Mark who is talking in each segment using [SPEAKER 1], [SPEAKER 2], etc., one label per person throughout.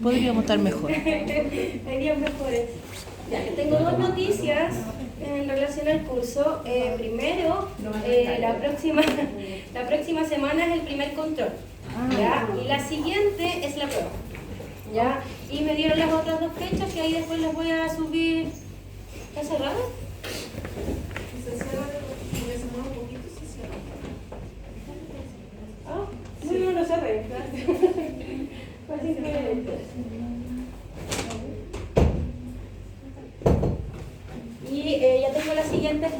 [SPEAKER 1] podríamos estar mejor.
[SPEAKER 2] Hay días mejores. Ya, tengo dos noticias en relación al curso. Primero, la próxima semana es el primer control, ¿ya? Y la siguiente es la prueba, ¿ya? Y me dieron las otras dos fechas que ahí después las voy a subir. ¿Está cerrado?
[SPEAKER 3] Se cierra, porque se mueve un poquito, se cierra.
[SPEAKER 2] No lo cerré. Así que... Y ya tengo las siguientes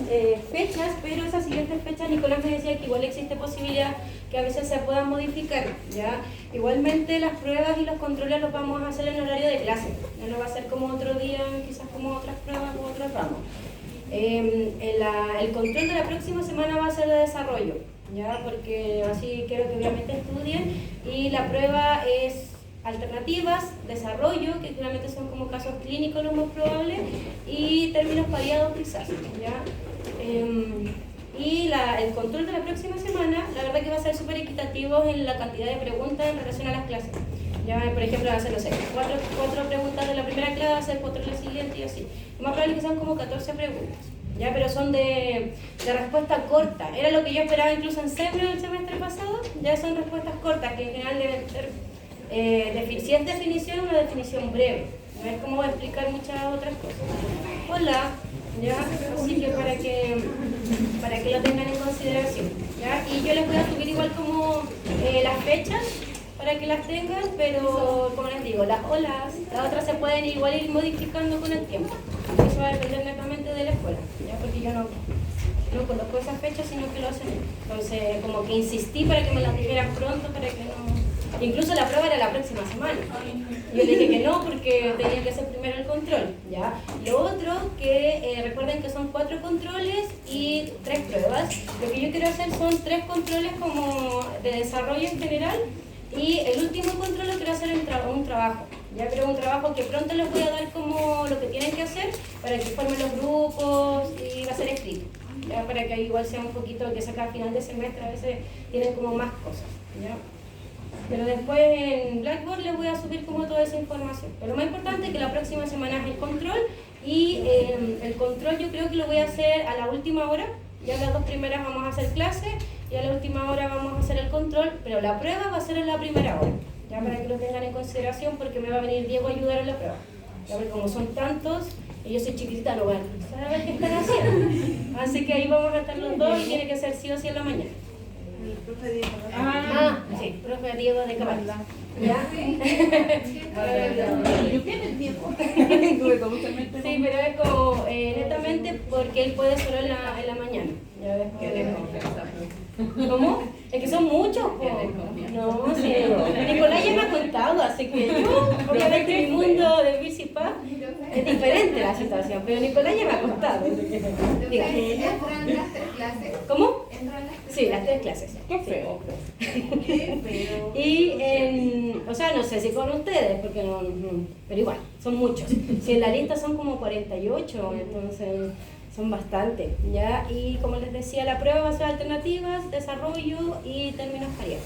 [SPEAKER 2] fechas, pero esas siguientes fechas Nicolás me decía que igual existe posibilidad que a veces se puedan modificar, ¿ya? Igualmente las pruebas y los controles los vamos a hacer en horario de clase, ya no va a ser como otro día, quizás como otras pruebas u otros ramos. El control de la próxima semana va a ser de desarrollo, ¿ya? Porque así quiero que obviamente estudien, y la prueba es alternativas, desarrollo, que claramente son como casos clínicos lo más probable, y términos variados quizás, ¿ya? Y el control de la próxima semana, la verdad que va a ser súper equitativo en la cantidad de preguntas en relación a las clases. Ya, por ejemplo, va a ser, no sé, cuatro preguntas de la primera clase, 4 de la siguiente y así. Lo más probable es que sean como 14 preguntas, ¿ya? Pero son de respuesta corta. Era lo que yo esperaba incluso en SEMRO el semestre pasado, ya son respuestas cortas, que en general deben ser, si es definición, una definición breve. No es como explicar muchas otras cosas. Hola, ¿ya? Así que para que lo tengan en consideración, ¿ya? Y yo les voy a subir igual como las fechas para que las tengan, pero como les digo, las otras se pueden igual ir modificando con el tiempo. Eso va a depender netamente de la escuela, ¿ya? Porque yo no conozco esas fechas, sino que lo hacen. Entonces, como que insistí para que me las dijeran pronto, para que no... Incluso la prueba era la próxima semana. Yo le dije que no, porque tenía que ser primero el control, ¿ya? Lo otro, que recuerden que son 4 controles y 3 pruebas. Lo que yo quiero hacer son 3 controles como de desarrollo en general, y el último control lo quiero hacer en un trabajo. Ya creo un trabajo que pronto les voy a dar como lo que tienen que hacer para que formen los grupos, y va a ser escrito, ya, para que igual sea un poquito que saca a final de semestre, a veces tienen como más cosas, ¿ya? Pero después en Blackboard les voy a subir como toda esa información. Pero lo más importante es que la próxima semana es el control, y el control yo creo que lo voy a hacer a la última hora. Ya las 2 primeras vamos a hacer clase y a la última hora vamos a hacer el control, pero la prueba va a ser en la primera hora, ya, para que lo tengan en consideración, porque me va a venir Diego a ayudar en la prueba. Ya, porque como son tantos y yo soy chiquitita, no van a ver qué están haciendo. Así que ahí vamos a estar los dos, y tiene que ser sí o sí en la mañana.
[SPEAKER 3] El profe Diego.
[SPEAKER 2] Sí, profe Diego de Cabal. ¿Ya?
[SPEAKER 1] Yo quiero el tiempo.
[SPEAKER 2] Sí, pero es como netamente porque él puede solo en la mañana. ¿Ya ves? ¿Cómo? Es que son muchos, po. No, sí. Nicolás ya me ha contado, así que yo, obviamente mi mundo de Bicipá es diferente la situación, pero Nicolás ya me ha contado. Diga.
[SPEAKER 3] ¿Entran las 3 clases?
[SPEAKER 2] ¿Cómo?
[SPEAKER 3] ¿Entran las 3
[SPEAKER 2] Sí, las 3 clases.
[SPEAKER 1] Qué feo.
[SPEAKER 2] Y o sea, no sé si con ustedes, porque no, pero igual, son muchos. Si en la lista son como 48, entonces son bastante, ¿ya? Y como les decía, la prueba va a ser alternativas, desarrollo y términos variados.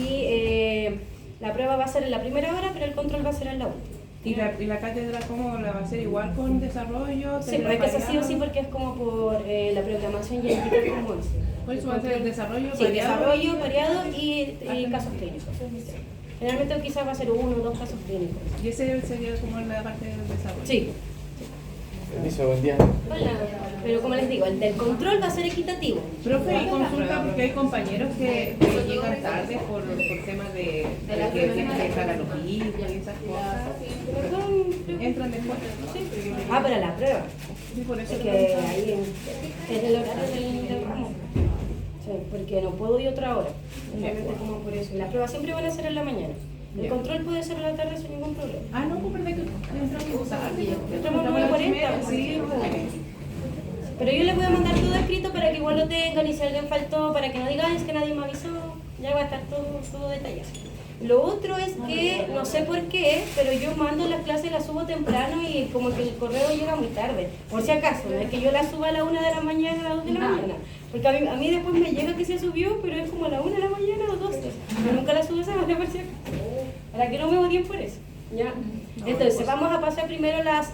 [SPEAKER 2] Y la prueba va a ser en la primera hora, pero el control va a ser en la última.
[SPEAKER 4] ¿Y la cátedra cómo la va a hacer? ¿Igual con desarrollo?
[SPEAKER 2] Sí, pero es que es así o sí, porque es como por la programación y el tipo como es.
[SPEAKER 4] ¿Por eso va a ser el desarrollo?
[SPEAKER 2] Sí, desarrollo, variado y casos clínicos. Generalmente quizás va a ser 1 o 2 casos clínicos.
[SPEAKER 4] ¿Y ese sería como la parte del desarrollo?
[SPEAKER 2] Sí.
[SPEAKER 5] Permiso, buen día.
[SPEAKER 2] Hola, pero como les digo, el del control va a ser equitativo.
[SPEAKER 4] Profe, y consulta porque hay compañeros que llegan tarde por temas de que tienen que dejar a los hijos y esas cosas. Entran después.
[SPEAKER 2] Sí. Pero la prueba.
[SPEAKER 4] Sí, por eso
[SPEAKER 2] Es que ahí es el horario del ramo. Sí, porque no puedo ir otra hora. Obviamente como por eso. Y las pruebas siempre van a ser en la mañana. El control puede ser en la tarde sin ningún problema.
[SPEAKER 4] no, pues verdad que entramos tarde.
[SPEAKER 2] Entramos a 9:40.
[SPEAKER 4] Sí,
[SPEAKER 2] Pero yo les voy a mandar todo escrito para que igual lo tengan, y si alguien faltó, para que no digan es que nadie me avisó, ya va a estar todo detallado. Lo otro es que, no sé por qué, pero yo mando las clases y las subo temprano, y como que el correo llega muy tarde, por si acaso, no es que yo las suba a la 1 de la mañana, a las 2 de la mañana, porque a mí después me llega que se subió, pero es como a la 1 de la mañana o 12, yo nunca la subo esa hora por si acaso. para que no me odien por eso. ¿Ya? Entonces, vamos a pasar primero las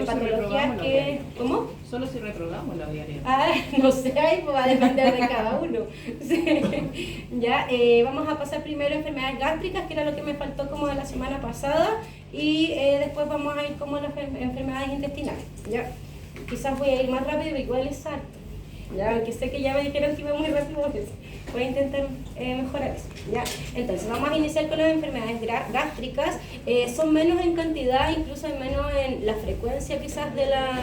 [SPEAKER 2] patologías que... ¿Cómo?
[SPEAKER 4] Solo si reprogramamos la diaria.
[SPEAKER 2] Ah, no sé, ahí va a depender de cada uno. Sí. Ya, vamos a pasar primero enfermedades gástricas, que era lo que me faltó como de la semana pasada, y después vamos a ir como a las enfermedades intestinales. ¿Ya? Quizás voy a ir más rápido, pero igual es harto. Ya, aunque sé que ya me dijeron que iba muy rápido, pues voy a intentar mejorar eso. ¿Ya? Entonces, vamos a iniciar con las enfermedades gástricas. Son menos en cantidad, incluso menos en la frecuencia quizás de la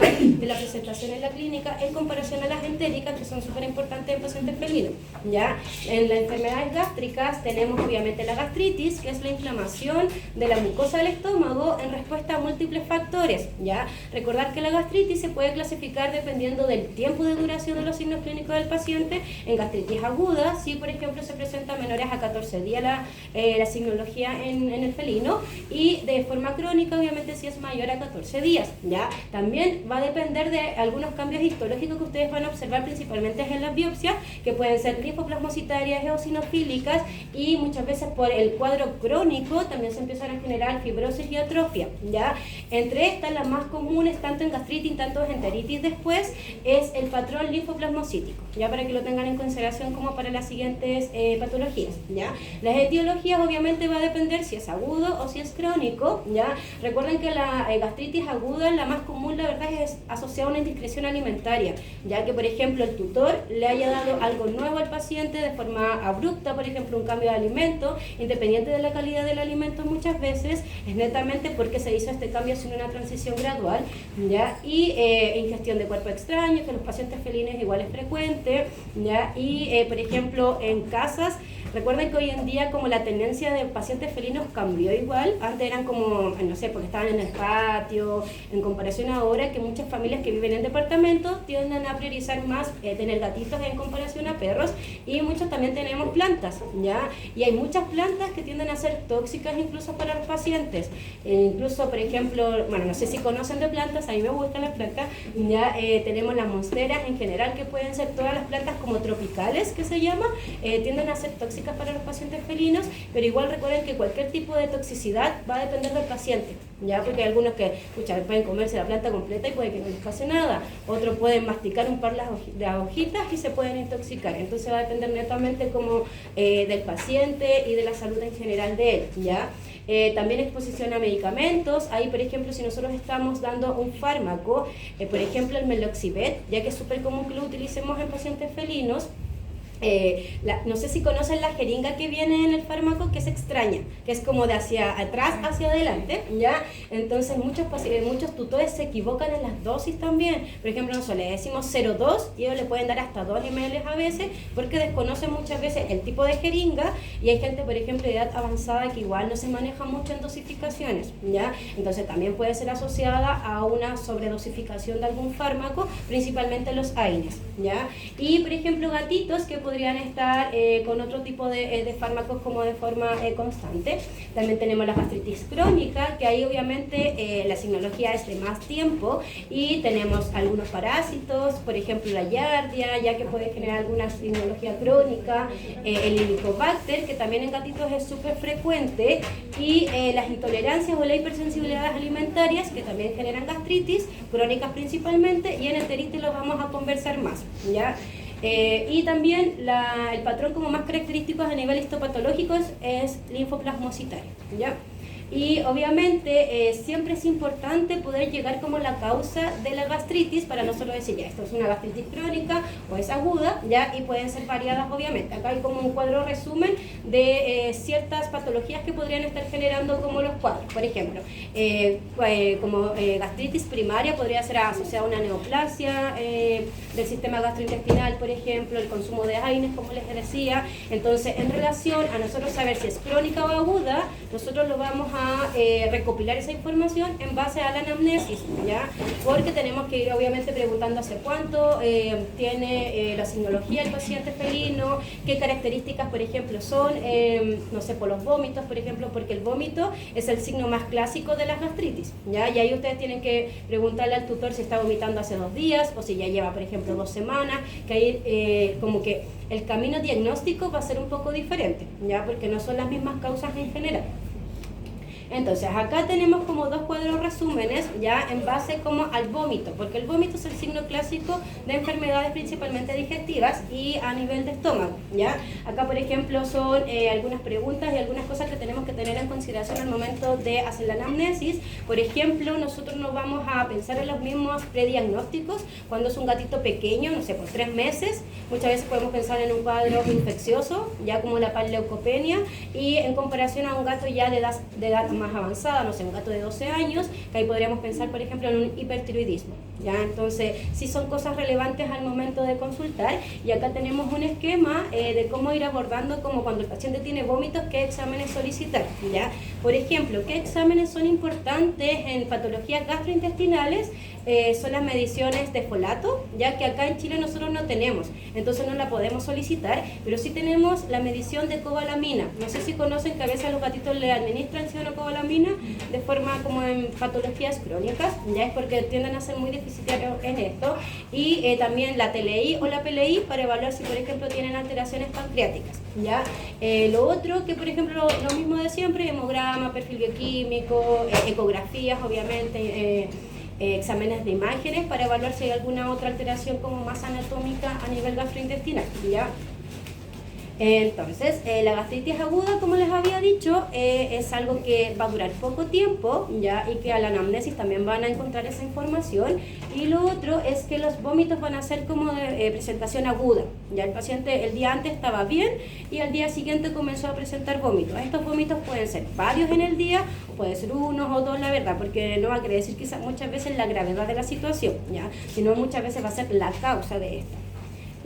[SPEAKER 2] presentación en la clínica, en comparación a las entéricas, que son súper importantes en pacientes felinos. ¿Ya? En las enfermedades gástricas tenemos obviamente la gastritis, que es la inflamación de la mucosa del estómago en respuesta a múltiples factores. ¿Ya? Recordar que la gastritis se puede clasificar dependiendo del tiempo de duración de los signos clínicos del paciente en gastritis aguda, si por ejemplo se presenta menores a 14 días la signología en el felino, y de forma crónica obviamente si es mayor a 14 días. ¿Ya? También va a depender de algunos cambios histológicos que ustedes van a observar principalmente en las biopsias, que pueden ser linfoplasmocitarias, eosinofílicas, y muchas veces por el cuadro crónico también se empiezan a generar fibrosis y atrofia. ¿Ya? Entre estas, las más comunes tanto en gastritis tanto en enteritis después, es el patrón linfoplasmocítico, ya para que lo tengan en consideración como para las siguientes patologías. ¿Ya? Las etiologías obviamente va a depender si es agudo o si es crónico. ¿Ya? Recuerden que la gastritis aguda, la más común, la verdad, es asociada a una indiscreción alimentaria, ya que por ejemplo el tutor le haya dado algo nuevo al paciente de forma abrupta, por ejemplo un cambio de alimento, independiente de la calidad del alimento, muchas veces es netamente porque se hizo este cambio sin una transición gradual. ¿Ya? Y ingestión de cuerpo extraño, que los pacientes felinos igual es frecuente. ¿Ya? Y por ejemplo en casas, recuerden que hoy en día como la tendencia de pacientes felinos cambió igual. Antes eran como, no sé, porque estaban en el patio, en comparación ahora que muchas familias que viven en departamentos tienden a priorizar más tener gatitos en comparación a perros, y muchos también tenemos plantas. ¿Ya? Y hay muchas plantas que tienden a ser tóxicas incluso para los pacientes. Incluso, por ejemplo, bueno, no sé si conocen de plantas, a mí me gustan las plantas. Ya tenemos las monsteras en general, que pueden ser todas las plantas como tropicales, que se llama, tienden a ser tóxicas para los pacientes felinos, pero igual recuerden que cualquier tipo de toxicidad va a depender del paciente. Ya, porque hay algunos que pueden comerse la planta completa y puede que no les pase nada, otros pueden masticar un par de hojitas y se pueden intoxicar. Entonces va a depender netamente como del paciente y de la salud en general de él. ¿Ya? También exposición a medicamentos. Ahí, por ejemplo, si nosotros estamos dando un fármaco, por ejemplo el Meloxibet, ya que es súper común que lo utilicemos en pacientes felinos, no sé si conocen la jeringa que viene en el fármaco, que es extraña, que es como de hacia atrás hacia adelante. ¿Ya? Entonces muchos tutores se equivocan en las dosis también. Por ejemplo, nosotros le decimos 0,2 y ellos le pueden dar hasta 2 ml a veces, porque desconocen muchas veces el tipo de jeringa, y hay gente, por ejemplo, de edad avanzada que igual no se maneja mucho en dosificaciones. ¿Ya? Entonces también puede ser asociada a una sobredosificación de algún fármaco, principalmente los AINES. ¿Ya? Y por ejemplo gatitos que podrían estar con otro tipo de fármacos como de forma constante. También tenemos la gastritis crónica, que ahí obviamente la signología es de más tiempo, y tenemos algunos parásitos, por ejemplo la Giardia, ya que puede generar alguna signología crónica, el Helicobacter, que también en gatitos es súper frecuente, y las intolerancias o la hipersensibilidad alimentarias, que también generan gastritis crónicas principalmente, y en enteritis lo vamos a conversar más. ¿Ya? Y también el patrón como más característico a nivel histopatológico es linfoplasmocitario. ¿Ya? Y obviamente siempre es importante poder llegar como la causa de la gastritis para no solo decir ya esto es una gastritis crónica o es aguda, ya, y pueden ser variadas obviamente. Acá hay como un cuadro resumen de ciertas patologías que podrían estar generando como los cuadros. Por ejemplo, como gastritis primaria podría ser asociada a una neoplasia del sistema gastrointestinal, por ejemplo, el consumo de AINES, como les decía. Entonces, en relación a nosotros saber si es crónica o aguda, nosotros lo vamos a recopilar esa información en base a la anamnesis, ¿ya? Porque tenemos que ir obviamente preguntando hace cuánto tiene la signología el paciente felino, qué características, por ejemplo, son, no sé, por los vómitos, por ejemplo, porque el vómito es el signo más clásico de las gastritis, ¿ya? Y ahí ustedes tienen que preguntarle al tutor si está vomitando hace 2 días o si ya lleva, por ejemplo, 2 semanas, que ahí como que el camino diagnóstico va a ser un poco diferente, ¿ya? Porque no son las mismas causas en general. Entonces, acá tenemos como dos cuadros resúmenes, ya en base como al vómito, porque el vómito es el signo clásico de enfermedades principalmente digestivas y a nivel de estómago, ¿ya? Acá, por ejemplo, son algunas preguntas y algunas cosas que tenemos que tener en consideración al momento de hacer la anamnesis. Por ejemplo, nosotros no vamos a pensar en los mismos prediagnósticos cuando es un gatito pequeño, no sé, por 3 meses. Muchas veces podemos pensar en un cuadro infeccioso, ya como la panleucopenia, y en comparación a un gato ya de edad más avanzada, no sé, un gato de 12 años, que ahí podríamos pensar, por ejemplo, en un hipertiroidismo, ¿ya? Entonces, sí son cosas relevantes al momento de consultar, y acá tenemos un esquema de cómo ir abordando, como cuando el paciente tiene vómitos, qué exámenes solicitar, ¿ya? Por ejemplo, qué exámenes son importantes en patologías gastrointestinales. Son las mediciones de folato, ya que acá en Chile nosotros no tenemos, entonces no la podemos solicitar, pero sí tenemos la medición de cobalamina. No sé si conocen que a veces a los gatitos le administran cianocobalamina de forma como en patologías crónicas, ya es porque tienden a ser muy deficitarios en esto, y también la TLI o la PLI para evaluar si, por ejemplo, tienen alteraciones pancreáticas, ¿ya? Lo otro que, por ejemplo, lo mismo de siempre, hemograma, perfil bioquímico, ecografías, obviamente, exámenes de imágenes para evaluar si hay alguna otra alteración como más anatómica a nivel gastrointestinal, ¿ya? Entonces, la gastritis aguda, como les había dicho, es algo que va a durar poco tiempo, ¿ya? Y que a la anamnesis también van a encontrar esa información. Y lo otro es que los vómitos van a ser como de presentación aguda. Ya el paciente el día antes estaba bien y al día siguiente comenzó a presentar vómitos. Estos vómitos pueden ser varios en el día, o puede ser 1 o 2, la verdad, porque no va a querer decir quizás muchas veces la gravedad de la situación, ¿ya? Sino muchas veces va a ser la causa de esto.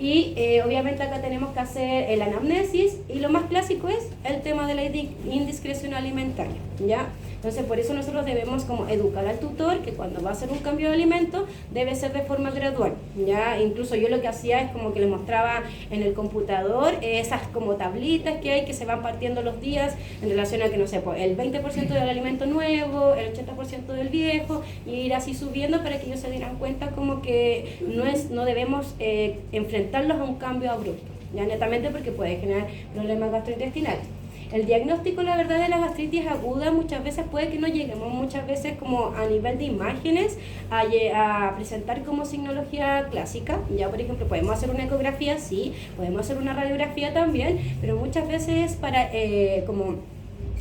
[SPEAKER 2] Y obviamente acá tenemos que hacer el anamnesis, y lo más clásico es el tema de la indiscreción alimentaria, ¿ya? Entonces, por eso nosotros debemos como educar al tutor que cuando va a hacer un cambio de alimento debe ser de forma gradual, ¿ya? Incluso yo lo que hacía es como que le mostraba en el computador esas como tablitas que hay que se van partiendo los días en relación a que, no sé, pues, el 20% del alimento nuevo, el 80% del viejo, y ir así subiendo para que ellos se dieran cuenta como que no debemos enfrentarlos a un cambio abrupto, ya, netamente porque puede generar problemas gastrointestinales. El diagnóstico, la verdad, de la gastritis aguda muchas veces puede que no lleguemos muchas veces como a nivel de imágenes a presentar como signología clásica. Ya, por ejemplo, podemos hacer una ecografía, sí, podemos hacer una radiografía también, pero muchas veces para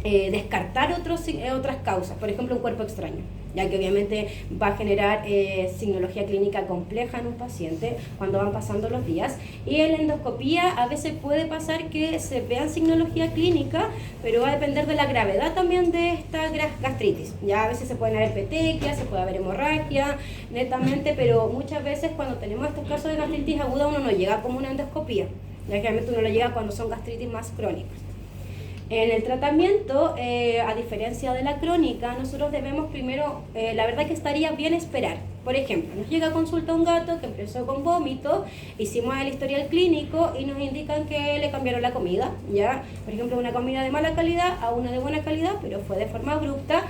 [SPEAKER 2] descartar otras causas, por ejemplo, un cuerpo extraño, ya que obviamente va a generar signología clínica compleja en un paciente cuando van pasando los días. Y en la endoscopía a veces puede pasar que se vean signología clínica, pero va a depender de la gravedad también de esta gastritis. Ya a veces se pueden haber petequias, se puede haber hemorragia, netamente, pero muchas veces cuando tenemos estos casos de gastritis aguda uno no llega como una endoscopía, ya que realmente uno lo llega cuando son gastritis más crónicas. En el tratamiento, a diferencia de la crónica, nosotros debemos primero, la verdad que estaría bien esperar. Por ejemplo, nos llega a consulta un gato que empezó con vómito, hicimos el historial clínico y nos indican que le cambiaron la comida, ¿ya? Por ejemplo, una comida de mala calidad a una de buena calidad, pero fue de forma abrupta.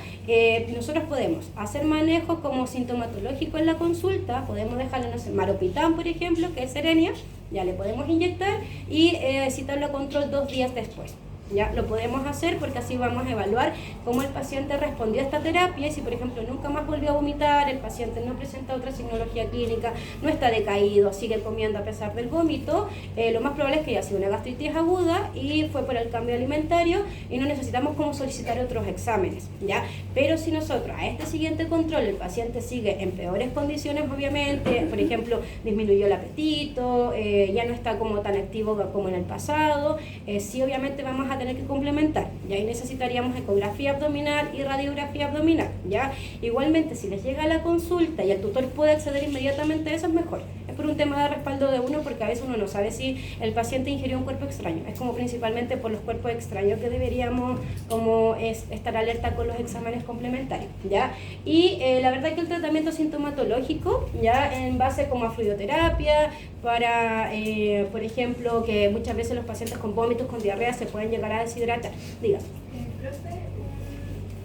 [SPEAKER 2] Nosotros podemos hacer manejo como sintomatológico en la consulta, podemos dejarle, no sé, maropitán, por ejemplo, que es serenia, ya le podemos inyectar y citarlo a control 2 días después. Ya lo podemos hacer porque así vamos a evaluar cómo el paciente respondió a esta terapia, y si por ejemplo nunca más volvió a vomitar, el paciente no presenta otra signología clínica, no está decaído, sigue comiendo a pesar del vómito, lo más probable es que haya sido una gastritis aguda y fue por el cambio alimentario y no necesitamos como solicitar otros exámenes, ¿ya? Pero si nosotros a este siguiente control el paciente sigue en peores condiciones, obviamente, por ejemplo disminuyó el apetito, ya no está como tan activo como en el pasado, sí, obviamente vamos a tener que complementar, ya ahí necesitaríamos ecografía abdominal y radiografía abdominal, ya. Igualmente, si les llega a la consulta y el tutor puede acceder inmediatamente a eso, es mejor. Es por un tema de respaldo de uno, porque a veces uno no sabe si el paciente ingirió un cuerpo extraño. Es como principalmente por los cuerpos extraños que deberíamos como estar alerta con los exámenes complementarios, ya. Y la verdad que el tratamiento sintomatológico, ya en base como a fluidoterapia, para, por ejemplo, que muchas veces los pacientes con vómitos, con diarrea, se pueden llegar a deshidratar. Diga.
[SPEAKER 3] Profe,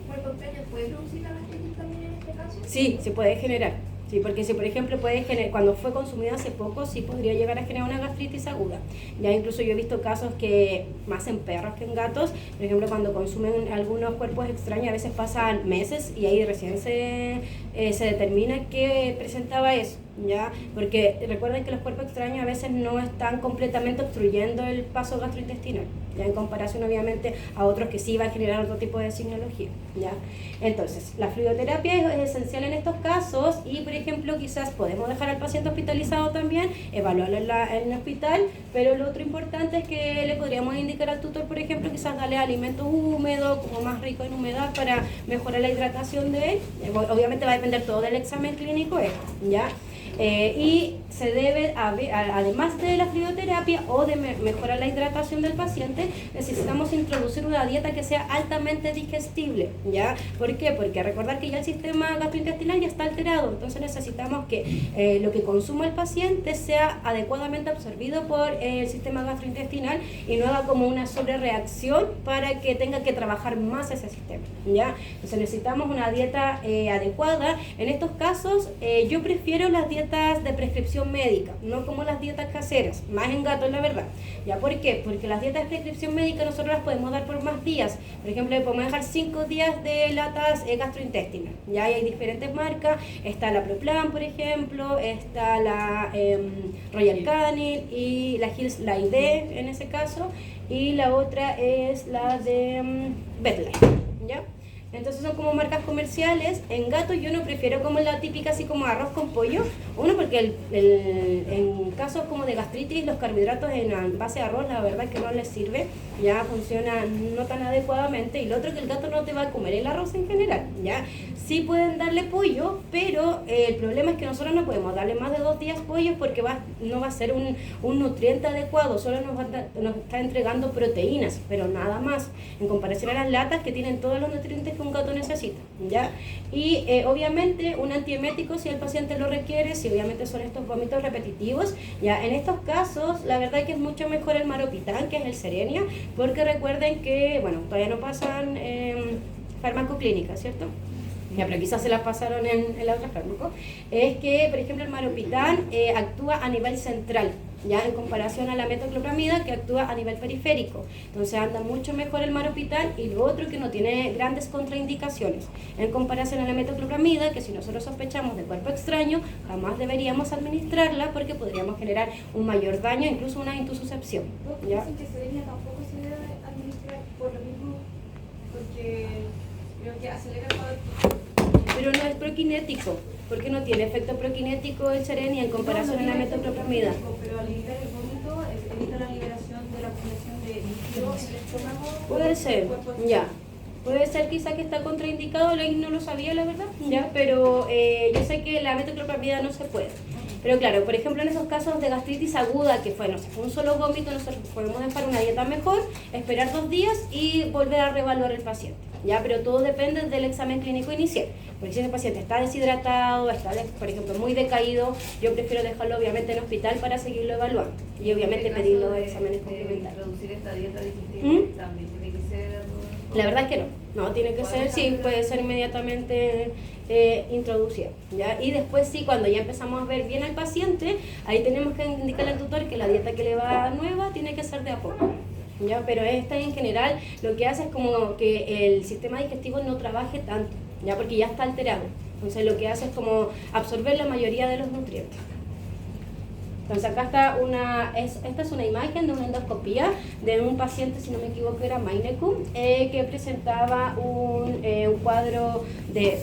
[SPEAKER 3] ¿un cuerpo extraño puede producir la gastritis también en este caso?
[SPEAKER 2] Sí, se puede generar. Sí, porque si por ejemplo puede generar, cuando fue consumido hace poco, sí podría llegar a generar una gastritis aguda. Ya incluso yo he visto casos que más en perros que en gatos, por ejemplo cuando consumen algunos cuerpos extraños, a veces pasan meses y ahí recién se determina que presentaba eso. ¿Ya? Porque recuerden que los cuerpos extraños a veces no están completamente obstruyendo el paso gastrointestinal, ¿ya? En comparación obviamente a otros que sí van a generar otro tipo de signología, ¿ya? Entonces, la fluidoterapia es esencial en estos casos y, por ejemplo, quizás podemos dejar al paciente hospitalizado también, evaluarlo en el hospital, pero lo otro importante es que le podríamos indicar al tutor, por ejemplo, quizás darle alimentos húmedos, como más rico en humedad para mejorar la hidratación de él. Obviamente va a depender todo del examen clínico, ¿ya? Y se debe, además de la fluidoterapia o de mejorar la hidratación del paciente, necesitamos introducir una dieta que sea altamente digestible, ¿ya? ¿Por qué? Porque recordar que ya el sistema gastrointestinal ya está alterado, entonces necesitamos que lo que consuma el paciente sea adecuadamente absorbido por el sistema gastrointestinal y no haga como una sobrereacción para que tenga que trabajar más ese sistema, ¿ya? Entonces necesitamos una dieta adecuada. En estos casos yo prefiero las dietas de prescripción médica, no como las dietas caseras, más en gatos la verdad. ¿Ya por qué? Porque las dietas de prescripción médica nosotros las podemos dar por más días. Por ejemplo, le podemos dejar 5 días de latas gastrointestinales. Ya hay diferentes marcas, está la Proplan, por ejemplo, está la Royal Canin y la Hills Laide en ese caso, y la otra es la de Betlife, ¿ya? Entonces son como marcas comerciales. En gato yo no prefiero como la típica así como arroz con pollo. Uno porque en casos como de gastritis los carbohidratos en base de arroz la verdad que no les sirve, ya funciona no tan adecuadamente. Y lo otro que el gato no te va a comer el arroz en general, ya. Sí pueden darle pollo, pero el problema es que nosotros no podemos darle más de 2 días pollo porque no va a ser un nutriente adecuado, solo nos está entregando proteínas, pero nada más, en comparación a las latas que tienen todos los nutrientes que un gato necesita, ¿ya? Y obviamente un antiemético si el paciente lo requiere, si obviamente son estos vómitos repetitivos, ya en estos casos la verdad que es mucho mejor el Maropitán, que es el Serenia, porque recuerden que, bueno, todavía no pasan farmacoclínica, ¿cierto? Ya, pero quizás se las pasaron en la otra fármaco, es que, por ejemplo, el Maropitán actúa a nivel central, ya en comparación a la metoclopramida que actúa a nivel periférico. Entonces anda mucho mejor el Maropitán, y lo otro que no tiene grandes contraindicaciones en comparación a la metoclopramida, que si nosotros sospechamos de cuerpo extraño jamás deberíamos administrarla porque podríamos generar un mayor daño, incluso una intususcepción, ¿ya?
[SPEAKER 3] Dicen que Serenia tampoco se debe administrar por lo mismo, porque creo que acelera todo.
[SPEAKER 2] Pero no es prokinético, porque no tiene efecto prokinético el Serenia en comparación a la metoclopramida.
[SPEAKER 3] Pero al evitar el vómito, evita la liberación de la acumulación de líquido en el estómago.
[SPEAKER 2] Puede ser, ya. Puede ser quizá que está contraindicado, no lo sabía la verdad, ya, pero yo sé que la metoclopramida no se puede. Pero claro, por ejemplo en esos casos de gastritis aguda, que fue, no sé, un solo vómito, nosotros podemos dejar una dieta mejor, esperar 2 días y volver a reevaluar el paciente, ¿ya? Pero todo depende del examen clínico inicial. Porque si el paciente está deshidratado, está, por ejemplo, muy decaído, yo prefiero dejarlo obviamente en hospital para seguirlo evaluando. Y obviamente pedir los exámenes complementarios.
[SPEAKER 6] ¿Introducir esta dieta digestiva también tiene que ser...?
[SPEAKER 2] La verdad es que no, tiene que ser, sí, puede ser inmediatamente introducida, ¿ya? Y después sí, cuando ya empezamos a ver bien al paciente, ahí tenemos que indicarle al tutor que la dieta que le va nueva tiene que ser de a poco, ¿ya? Pero esta en general lo que hace es como que el sistema digestivo no trabaje tanto, ¿ya? Porque ya está alterado, entonces lo que hace es como absorber la mayoría de los nutrientes. Entonces acá está esta es una imagen de una endoscopía de un paciente, si no me equivoco era Mainecum, que presentaba un cuadro de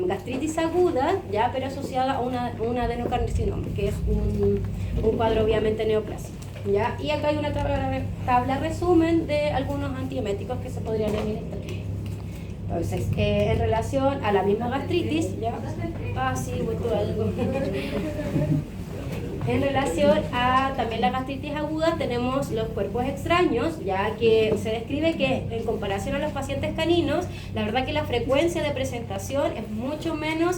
[SPEAKER 2] gastritis aguda, ya, pero asociada a un adenocarcinoma, que es un cuadro obviamente neoplásico, ¿ya? Y acá hay una tabla resumen de algunos antieméticos que se podrían administrar. Entonces, en relación a la misma gastritis, ¿ya? Sí, vuelto algo. En relación a también la gastritis aguda tenemos los cuerpos extraños, ya que se describe que en comparación a los pacientes caninos, la verdad que la frecuencia de presentación es mucho menos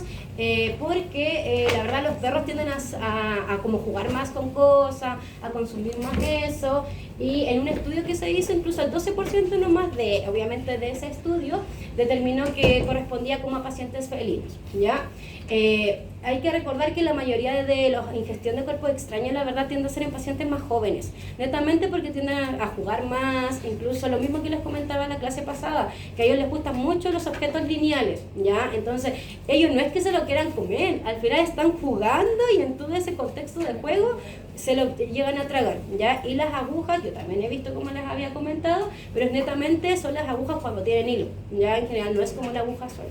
[SPEAKER 2] porque la verdad los perros tienden a como jugar más con cosas, a consumir más eso, Y en un estudio que se hizo, incluso el 12% nomás obviamente de ese estudio, determinó que correspondía como a pacientes felinos, ¿ya? Hay que recordar que la mayoría de la ingestión de cuerpos extraños, la verdad, tiende a ser en pacientes más jóvenes, netamente porque tienden a jugar más, incluso lo mismo que les comentaba en la clase pasada, que a ellos les gustan mucho los objetos lineales, ¿ya? Entonces, ellos no es que se lo quieran comer, al final están jugando y en todo ese contexto de juego se lo llegan a tragar, ¿ya? Y las agujas, yo también he visto como les había comentado, pero es netamente son las agujas cuando tienen hilo, ¿ya? En general no es como la aguja sola.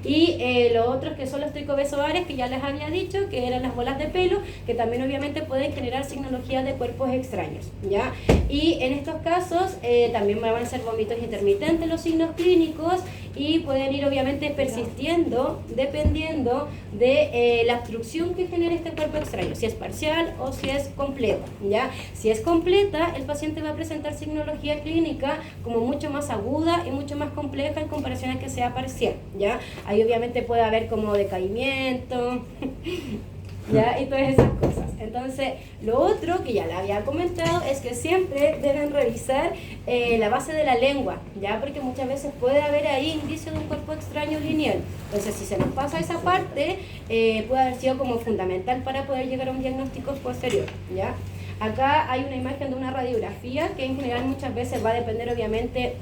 [SPEAKER 2] Y los otros que son los tricobezoares, que ya les había dicho, que eran las bolas de pelo, que también obviamente pueden generar signología de cuerpos extraños, ¿ya? Y en estos casos también van a ser vómitos intermitentes los signos clínicos y pueden ir obviamente persistiendo dependiendo de la obstrucción que genere este cuerpo extraño, si es parcial o si es completa, ¿ya? Si es completa, el paciente va a presentar signología clínica como mucho más aguda y mucho más compleja en comparación a que sea parcial, ¿ya? Ahí obviamente puede haber como decaimiento, ¿ya? Y todas esas cosas. Entonces, lo otro que ya le había comentado es que siempre deben revisar la base de la lengua, ¿ya? Porque muchas veces puede haber ahí indicio de un cuerpo extraño lineal. Entonces, si se nos pasa esa parte, puede haber sido como fundamental para poder llegar a un diagnóstico posterior, ¿ya? Acá hay una imagen de una radiografía que en general muchas veces va a depender obviamente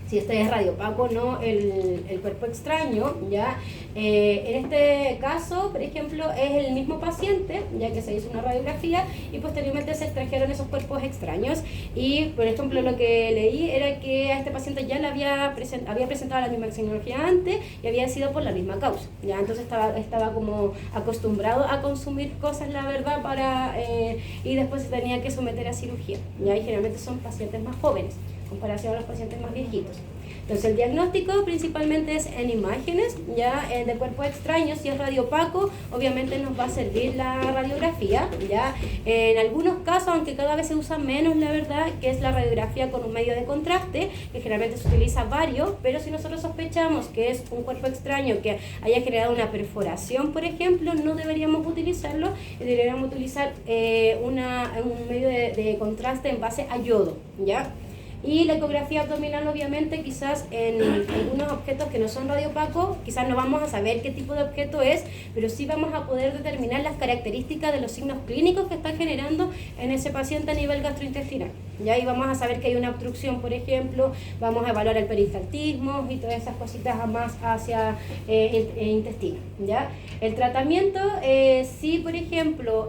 [SPEAKER 2] si este es radiopaco o no el cuerpo extraño, ¿ya? En este caso, por ejemplo, es el mismo paciente, ya que se hizo una radiografía y posteriormente se extrajeron esos cuerpos extraños y, por ejemplo, lo que leí era que a este paciente ya le había presentado la misma signología antes y había sido por la misma causa, ¿ya? Entonces estaba como acostumbrado a consumir cosas, la verdad, y después se tenía que someter a cirugía, ¿ya? Y generalmente son pacientes más jóvenes en comparación a los pacientes más viejitos. Entonces el diagnóstico principalmente es en imágenes, ya de cuerpos extraños. Si es radiopaco, obviamente nos va a servir la radiografía, ya en algunos casos, aunque cada vez se usa menos, la verdad, que es la radiografía con un medio de contraste, que generalmente se utiliza varios, pero si nosotros sospechamos que es un cuerpo extraño que haya generado una perforación, por ejemplo, no deberíamos utilizarlo, deberíamos utilizar un medio de contraste en base a yodo, ya. Y la ecografía abdominal, obviamente, quizás en algunos objetos que no son radiopacos, quizás no vamos a saber qué tipo de objeto es, pero sí vamos a poder determinar las características de los signos clínicos que está generando en ese paciente a nivel gastrointestinal. Ya ahí vamos a saber que hay una obstrucción, por ejemplo, vamos a evaluar el peristaltismo y todas esas cositas más hacia el intestino, ¿ya? El tratamiento, sí, por ejemplo,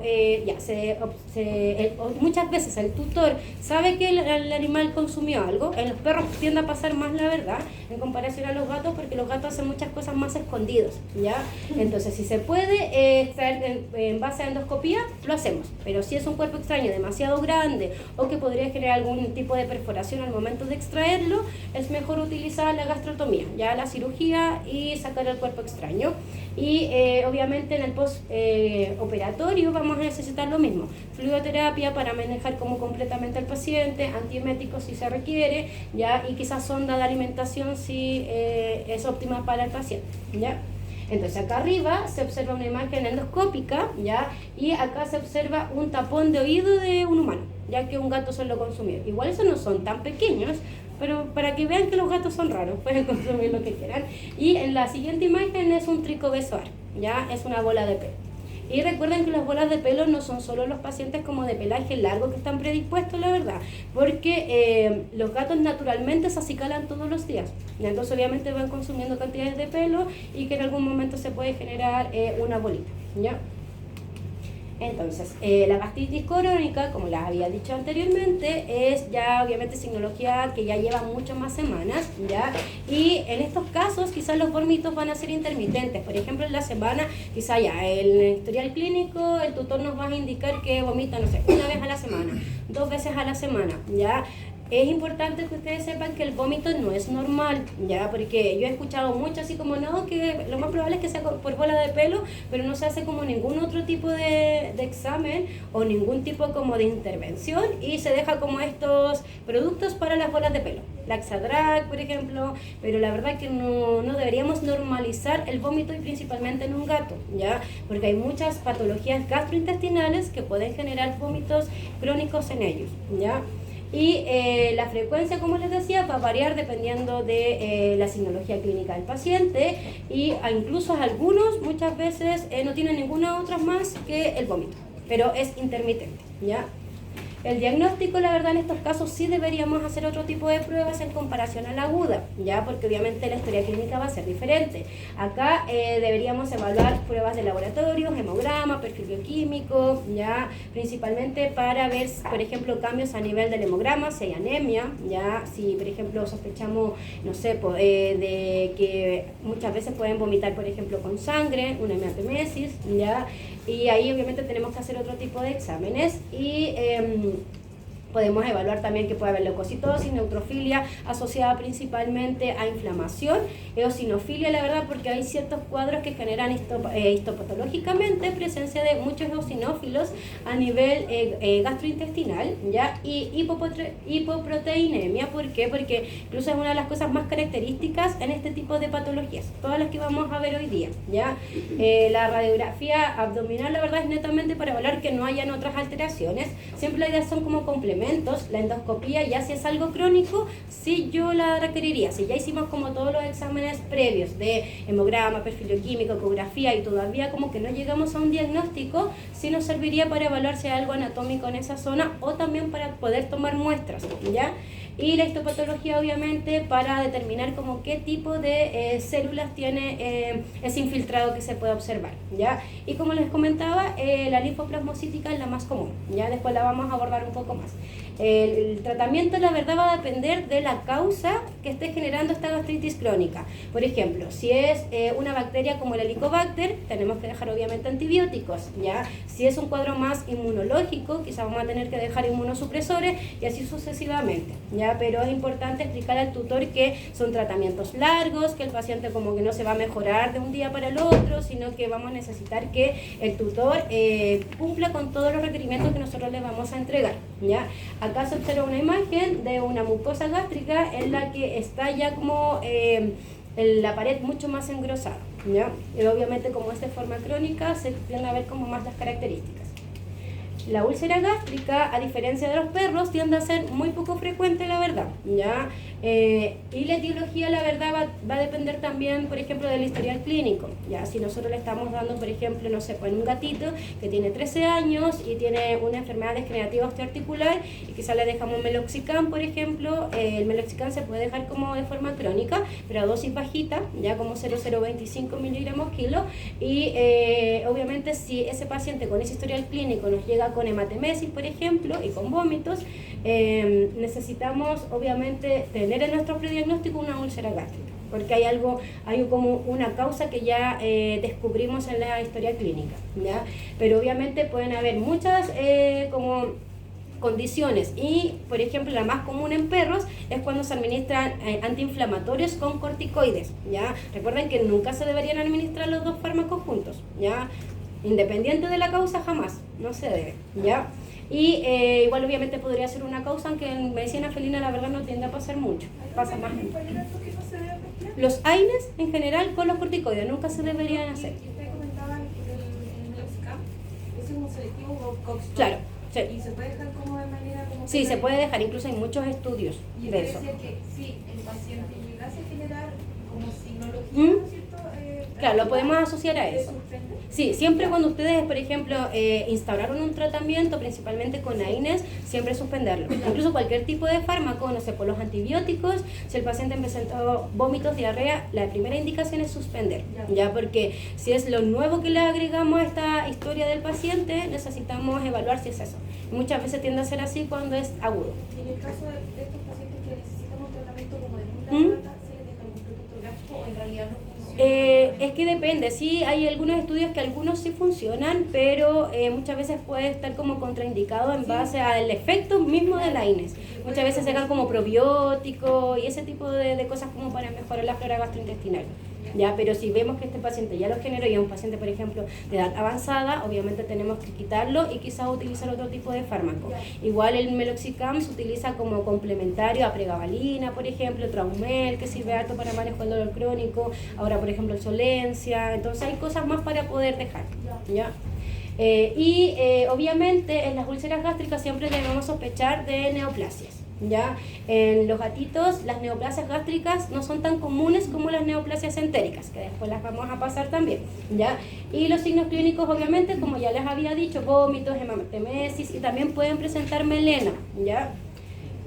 [SPEAKER 2] muchas veces el tutor sabe que el animal consumió algo. En los perros tiende a pasar más, la verdad, en comparación a los gatos, porque los gatos hacen muchas cosas más escondidos, ¿ya? Entonces, si se puede extraer en base a endoscopía, lo hacemos. Pero si es un cuerpo extraño demasiado grande o que podría generar algún tipo de perforación al momento de extraerlo, es mejor utilizar la gastrotomía, ya la cirugía y sacar el cuerpo extraño. Y obviamente en el postoperatorio vamos a necesitar lo mismo, fluidoterapia para manejar como completamente al paciente, antieméticos si se requiere, ya, y quizás sonda de alimentación si es óptima para el paciente, ya. Entonces acá arriba se observa una imagen endoscópica, ya, y acá se observa un tapón de oído de un humano, ya que un gato suele consumir. Igual esos no son tan pequeños, pero para que vean que los gatos son raros, pueden consumir lo que quieran. Y en la siguiente imagen es un tricobezoar, ya, es una bola de pelo. Y recuerden que las bolas de pelo no son solo los pacientes como de pelaje largo que están predispuestos, la verdad, porque los gatos naturalmente se acicalan todos los días, y entonces obviamente van consumiendo cantidades de pelo y que en algún momento se puede generar una bolita, ¿ya? Entonces, la gastritis crónica, como les había dicho anteriormente, es ya obviamente signología que ya lleva muchas más semanas, ¿ya? Y en estos casos quizás los vómitos van a ser intermitentes. Por ejemplo, en la semana, quizá ya el historial clínico, el tutor nos va a indicar que vomita, no sé, una vez a la semana, 2 veces a la semana, ¿ya? Es importante que ustedes sepan que el vómito no es normal, ¿ya? Porque yo he escuchado mucho así como, no, que lo más probable es que sea por bola de pelo, pero no se hace como ningún otro tipo de examen o ningún tipo como de intervención y se deja como estos productos para las bolas de pelo. Laxadrag, por ejemplo, pero la verdad que no deberíamos normalizar el vómito y principalmente en un gato, ¿ya? Porque hay muchas patologías gastrointestinales que pueden generar vómitos crónicos en ellos, ¿ya? Y la frecuencia, como les decía, va a variar dependiendo de la signología clínica del paciente y incluso algunos muchas veces no tienen ninguna otra más que el vómito, pero es intermitente, ¿ya? El diagnóstico, la verdad, en estos casos sí deberíamos hacer otro tipo de pruebas en comparación a la aguda, ya, porque obviamente la historia clínica va a ser diferente. Acá deberíamos evaluar pruebas de laboratorio, hemograma, perfil bioquímico, ya, principalmente para ver, por ejemplo, cambios a nivel del hemograma, si hay anemia, ya, si por ejemplo sospechamos, no sé, de que muchas veces pueden vomitar, por ejemplo, con sangre, una hematemesis, ya, y ahí obviamente tenemos que hacer otro tipo de exámenes y podemos evaluar también que puede haber leucocitosis, neutrofilia asociada principalmente a inflamación, eosinofilia, la verdad, porque hay ciertos cuadros que generan histopatológicamente presencia de muchos eosinófilos a nivel gastrointestinal, ¿ya? Y hipoproteinemia, ¿por qué? Porque incluso es una de las cosas más características en este tipo de patologías, todas las que vamos a ver hoy día, ¿ya? La radiografía abdominal, la verdad, es netamente para evaluar que no hayan otras alteraciones, siempre la idea son como complementos. La endoscopía, ya si es algo crónico, sí yo la requeriría. Si ya hicimos como todos los exámenes previos de hemograma, perfil bioquímico, ecografía y todavía como que no llegamos a un diagnóstico, sí nos serviría para evaluar si hay algo anatómico en esa zona o también para poder tomar muestras, ¿ya? Y la histopatología, obviamente, para determinar como qué tipo de células tiene ese infiltrado que se puede observar, ¿ya? Y como les comentaba, la linfoplasmocítica es la más común, ¿ya? Después la vamos a abordar un poco más. El tratamiento, la verdad, va a depender de la causa que esté generando esta gastritis crónica. Por ejemplo, si es una bacteria como el Helicobacter, tenemos que dejar obviamente antibióticos, ¿ya? Si es un cuadro más inmunológico, quizás vamos a tener que dejar inmunosupresores y así sucesivamente, ¿ya? Pero es importante explicar al tutor que son tratamientos largos, que el paciente como que no se va a mejorar de un día para el otro, sino que vamos a necesitar que el tutor cumpla con todos los requerimientos que nosotros le vamos a entregar, ¿ya? Acá se observa una imagen de una mucosa gástrica en la que está ya como la pared mucho más engrosada, ¿ya? Y obviamente como es de forma crónica se tienden a ver como más las características. La úlcera gástrica, a diferencia de los perros, tiende a ser muy poco frecuente, la verdad, ¿ya? Y la etiología, la verdad, va a depender también, por ejemplo, del historial clínico, ¿ya? Si nosotros le estamos dando, por ejemplo, no sé, pues un gatito que tiene 13 años y tiene una enfermedad degenerativa osteoarticular y quizás le dejamos meloxicam, por ejemplo, el meloxicam se puede dejar como de forma crónica, pero a dosis bajita, ya como 0,025 miligramos kilo, y obviamente si ese paciente con ese historial clínico nos llega con hematemesis, por ejemplo, y con vómitos, necesitamos obviamente tener en nuestro prediagnóstico una úlcera gástrica, porque hay como una causa que ya descubrimos en la historia clínica, ¿ya? Pero obviamente pueden haber muchas como condiciones y, por ejemplo, la más común en perros es cuando se administran antiinflamatorios con corticoides, ¿ya? Recuerden que nunca se deberían administrar los dos fármacos juntos, ¿ya? Independiente de la causa, jamás, no se debe, ¿ya? Y igual obviamente podría ser una causa, aunque en medicina felina la verdad no tiende a pasar mucho, pasa más. Los AINES en general con los corticoides nunca se deberían hacer.
[SPEAKER 3] Y usted comentaba el meloxicam, ese es un selectivo COX.
[SPEAKER 2] Claro, sí.
[SPEAKER 3] ¿Y se puede dejar como de manera como
[SPEAKER 2] Sí, se puede dejar, incluso hay muchos estudios
[SPEAKER 3] y
[SPEAKER 2] de eso.
[SPEAKER 3] decía que si el paciente llegase a generar como signología, ¿no es cierto?
[SPEAKER 2] Claro, lo podemos asociar a
[SPEAKER 3] ¿le
[SPEAKER 2] eso.
[SPEAKER 3] suspende?
[SPEAKER 2] Sí, siempre cuando ustedes, por ejemplo, instauraron un tratamiento, principalmente con AINES, siempre suspenderlo. Incluso cualquier tipo de fármaco, no sé, por los antibióticos, si el paciente presentó vómitos, diarrea, la primera indicación es suspender, ya, porque si es lo nuevo que le agregamos a esta historia del paciente, necesitamos evaluar si es eso. Muchas veces tiende a ser así cuando es agudo.
[SPEAKER 3] Y en el caso de estos pacientes que necesitan un tratamiento como de muy larga data, ¿se les deja algún producto gráfico o en realidad no funciona?
[SPEAKER 2] Es que depende, sí, hay algunos estudios que algunos sí funcionan, pero muchas veces puede estar como contraindicado en base al efecto mismo de la AINES. Muchas veces se hagan como probióticos y ese tipo de cosas como para mejorar la flora gastrointestinal. Ya, pero si vemos que este paciente ya lo generó y es un paciente, por ejemplo, de edad avanzada, obviamente tenemos que quitarlo y quizás utilizar otro tipo de fármaco. Igual el meloxicam se utiliza como complementario a pregabalina, por ejemplo, Traumel, que sirve harto para manejo del dolor crónico, ahora por ejemplo el Solencia, entonces hay cosas más para poder dejar, ¿ya? Obviamente en las úlceras gástricas siempre debemos sospechar de neoplasias, ¿ya? En los gatitos las neoplasias gástricas no son tan comunes como las neoplasias entéricas, que después las vamos a pasar también, ¿ya? Y los signos clínicos obviamente, como ya les había dicho, vómitos, hematemesis, y también pueden presentar melena, ¿ya?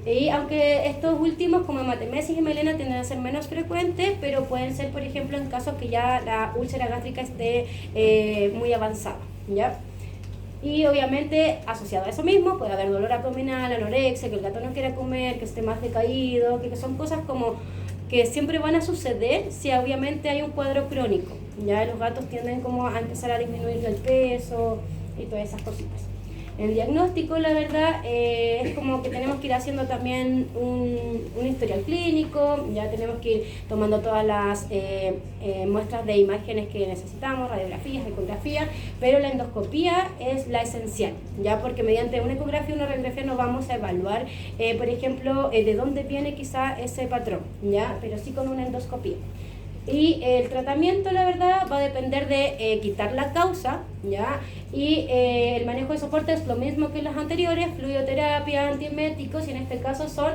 [SPEAKER 2] Y aunque estos últimos, como hematemesis y melena, tienden a ser menos frecuentes, pero pueden ser, por ejemplo, en casos que ya la úlcera gástrica esté muy avanzada, ¿ya? Y obviamente, asociado a eso mismo, puede haber dolor abdominal, anorexia, que el gato no quiera comer, que esté más decaído, que son cosas como que siempre van a suceder si obviamente hay un cuadro crónico. Ya los gatos tienden como a empezar a disminuir el peso y todas esas cositas. En el diagnóstico, la verdad, es como que tenemos que ir haciendo también un historial clínico, ya tenemos que ir tomando todas las muestras de imágenes que necesitamos, radiografías, ecografías, pero la endoscopía es la esencial, ya porque mediante una ecografía y una radiografía nos vamos a evaluar, por ejemplo, de dónde viene quizá ese patrón, ya, pero sí con una endoscopía. Y el tratamiento, la verdad, va a depender de quitar la causa, ¿ya? Y el manejo de soporte es lo mismo que los anteriores, fluidoterapia, antieméticos, y en este caso son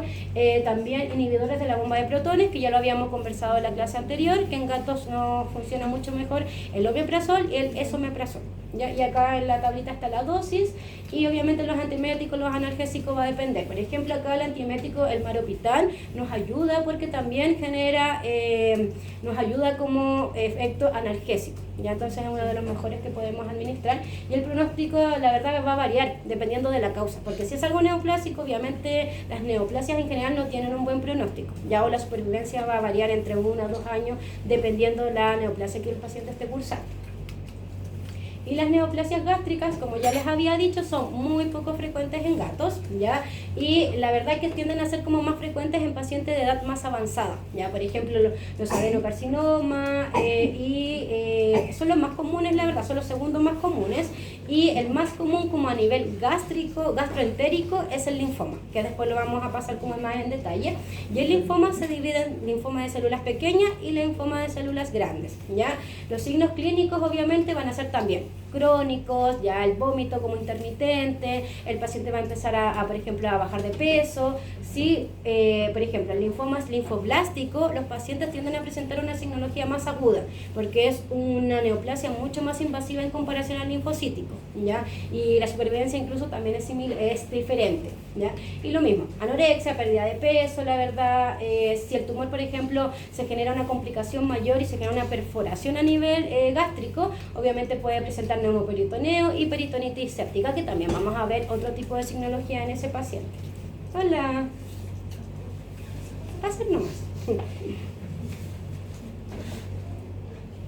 [SPEAKER 2] también inhibidores de la bomba de protones, que ya lo habíamos conversado en la clase anterior, que en gatos no funciona mucho mejor el omeprazol y el esomeprazol, ¿ya? Y acá en la tablita está la dosis, y obviamente los antieméticos, los analgésicos va a depender. Por ejemplo, acá el antiemético, el maropitán, nos ayuda porque también genera, nos ayuda como efecto analgésico, ¿ya? Entonces es uno de los mejores que podemos administrar. Y el pronóstico, la verdad, va a variar dependiendo de la causa, porque si es algo neoplásico, obviamente las neoplasias en general no tienen un buen pronóstico, ya, o la supervivencia va a variar entre 1 a 2 años dependiendo de la neoplasia que el paciente esté cursando. Y las neoplasias gástricas, como ya les había dicho, son muy poco frecuentes en gatos, ¿ya? Y la verdad es que tienden a ser como más frecuentes en pacientes de edad más avanzada, ¿ya? Por ejemplo, los adenocarcinomas, son los más comunes, la verdad, son los segundos más comunes. Y el más común como a nivel gástrico, gastroentérico, es el linfoma, que después lo vamos a pasar como más en detalle. Y el linfoma se divide en linfoma de células pequeñas y linfoma de células grandes, ¿ya? Los signos clínicos obviamente van a ser también crónicos, ya el vómito como intermitente, el paciente va a empezar por ejemplo, a bajar de peso. Si, por ejemplo, el linfoma es linfoblástico, los pacientes tienden a presentar una signología más aguda, porque es una neoplasia mucho más invasiva en comparación al linfocítico, ¿ya? Y la supervivencia incluso también es diferente, ¿ya? Y lo mismo, anorexia, pérdida de peso, la verdad, si el tumor, por ejemplo, se genera una complicación mayor y se genera una perforación a nivel gástrico, obviamente puede presentar neumoperitoneo y peritonitis séptica, que también vamos a ver otro tipo de signología en ese paciente. Hola. Pasen nomás.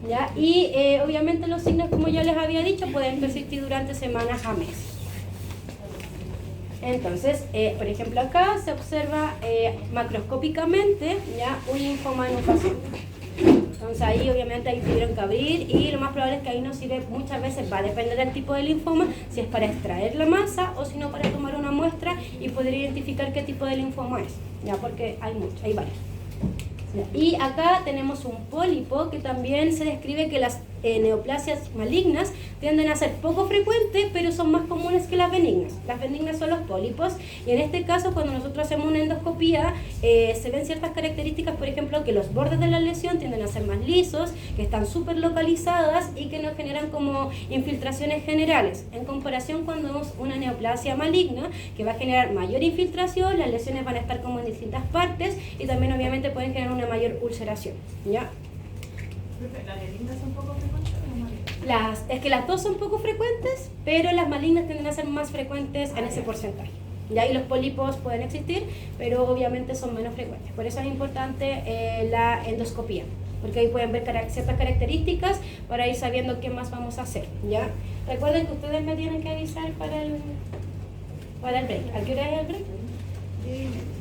[SPEAKER 2] ¿Ya? Y obviamente los signos, como ya les había dicho, pueden persistir durante semanas a meses. Entonces, por ejemplo, acá se observa macroscópicamente, ¿ya?, un linfoma en un paciente. Entonces ahí obviamente ahí tuvieron que abrir, y lo más probable es que ahí no sirve, muchas veces va a depender del tipo de linfoma, si es para extraer la masa o si no para tomar una muestra y poder identificar qué tipo de linfoma es, ya, porque hay muchos, hay varios. Y acá tenemos un pólipo que también se describe que las neoplasias malignas tienden a ser poco frecuentes, pero son más comunes que las benignas. Las benignas son los pólipos, y en este caso cuando nosotros hacemos una endoscopía se ven ciertas características, por ejemplo, que los bordes de la lesión tienden a ser más lisos, que están súper localizadas y que no generan como infiltraciones generales, en comparación cuando vemos una neoplasia maligna que va a generar mayor infiltración, las lesiones van a estar como en distintas partes y también obviamente pueden generar una mayor ulceración, ¿ya?
[SPEAKER 6] ¿Las benignas son poco frecuentes o malignas?
[SPEAKER 2] Es que las dos son poco frecuentes, pero las malignas tienden a ser más frecuentes en ese porcentaje. Ya, y los pólipos pueden existir, pero obviamente son menos frecuentes. Por eso es importante la endoscopía, porque ahí pueden ver ciertas características para ir sabiendo qué más vamos a hacer, ¿ya? Recuerden que ustedes me tienen que avisar para el break. ¿A qué hora es el break?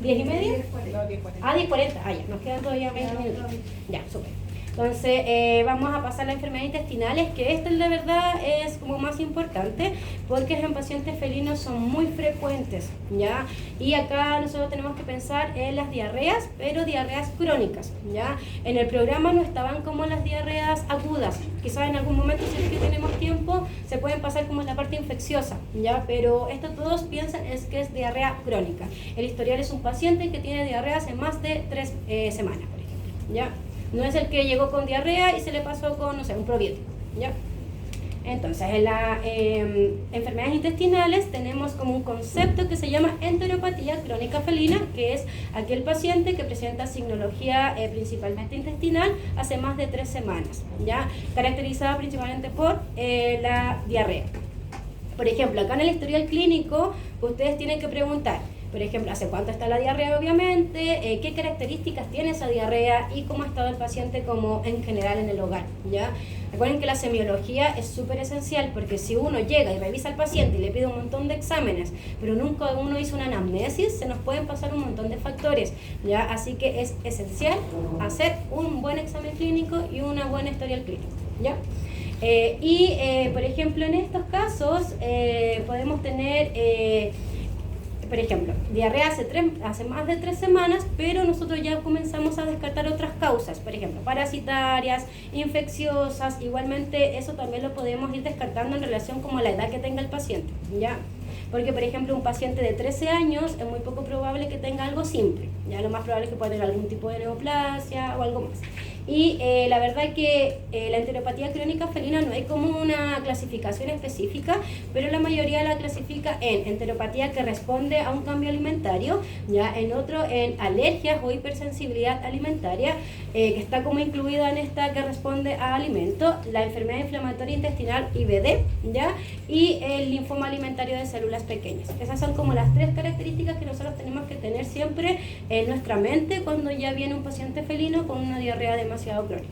[SPEAKER 2] 10:30.
[SPEAKER 4] No, 10:40.
[SPEAKER 2] Ah, 10:40. Ah, ya, nos quedan todavía 20 minutos. Ya, súper. Entonces vamos a pasar a las enfermedades intestinales, que esta la verdad es como más importante porque en pacientes felinos son muy frecuentes, ¿ya? Y acá nosotros tenemos que pensar en las diarreas, pero diarreas crónicas, ¿ya? En el programa no estaban como las diarreas agudas, quizás en algún momento, si es que tenemos tiempo, se pueden pasar como en la parte infecciosa, ¿ya? Pero esto todos piensan es que es diarrea crónica. El historial es un paciente que tiene diarreas en más de 3 semanas, por ejemplo, ¿ya? No es el que llegó con diarrea y se le pasó con, no sé, un probiótico, ¿ya? Entonces, en las enfermedades intestinales tenemos como un concepto que se llama enteropatía crónica felina, que es aquel paciente que presenta signología principalmente intestinal hace más de 3 semanas, ¿ya? Caracterizada principalmente por la diarrea. Por ejemplo, acá en el historial clínico, ustedes tienen que preguntar, por ejemplo, ¿hace cuánto está la diarrea obviamente? ¿Qué características tiene esa diarrea? Y cómo ha estado el paciente como en general en el hogar, ¿ya? Recuerden que la semiología es súper esencial porque si uno llega y revisa al paciente y le pide un montón de exámenes, pero nunca uno hizo una anamnesis, se nos pueden pasar un montón de factores, ¿ya? Así que es esencial hacer un buen examen clínico y una buena historial clínico, ¿ya? Por ejemplo, en estos casos podemos tener... por ejemplo, diarrea hace más de 3 semanas, pero nosotros ya comenzamos a descartar otras causas, por ejemplo, parasitarias, infecciosas, igualmente eso también lo podemos ir descartando en relación como a la edad que tenga el paciente, ¿ya? Porque, por ejemplo, un paciente de 13 años es muy poco probable que tenga algo simple, ya lo más probable es que pueda tener algún tipo de neoplasia o algo más. Y la verdad que la enteropatía crónica felina no hay como una clasificación específica, pero la mayoría la clasifica en enteropatía que responde a un cambio alimentario, ya en otro en alergias o hipersensibilidad alimentaria, que está como incluida en esta que responde a alimentos, la enfermedad inflamatoria intestinal IBD, ya, y el linfoma alimentario de células pequeñas. Esas son como las 3 características que nosotros tenemos que tener siempre en nuestra mente cuando ya viene un paciente felino con una diarrea demasiado crónica.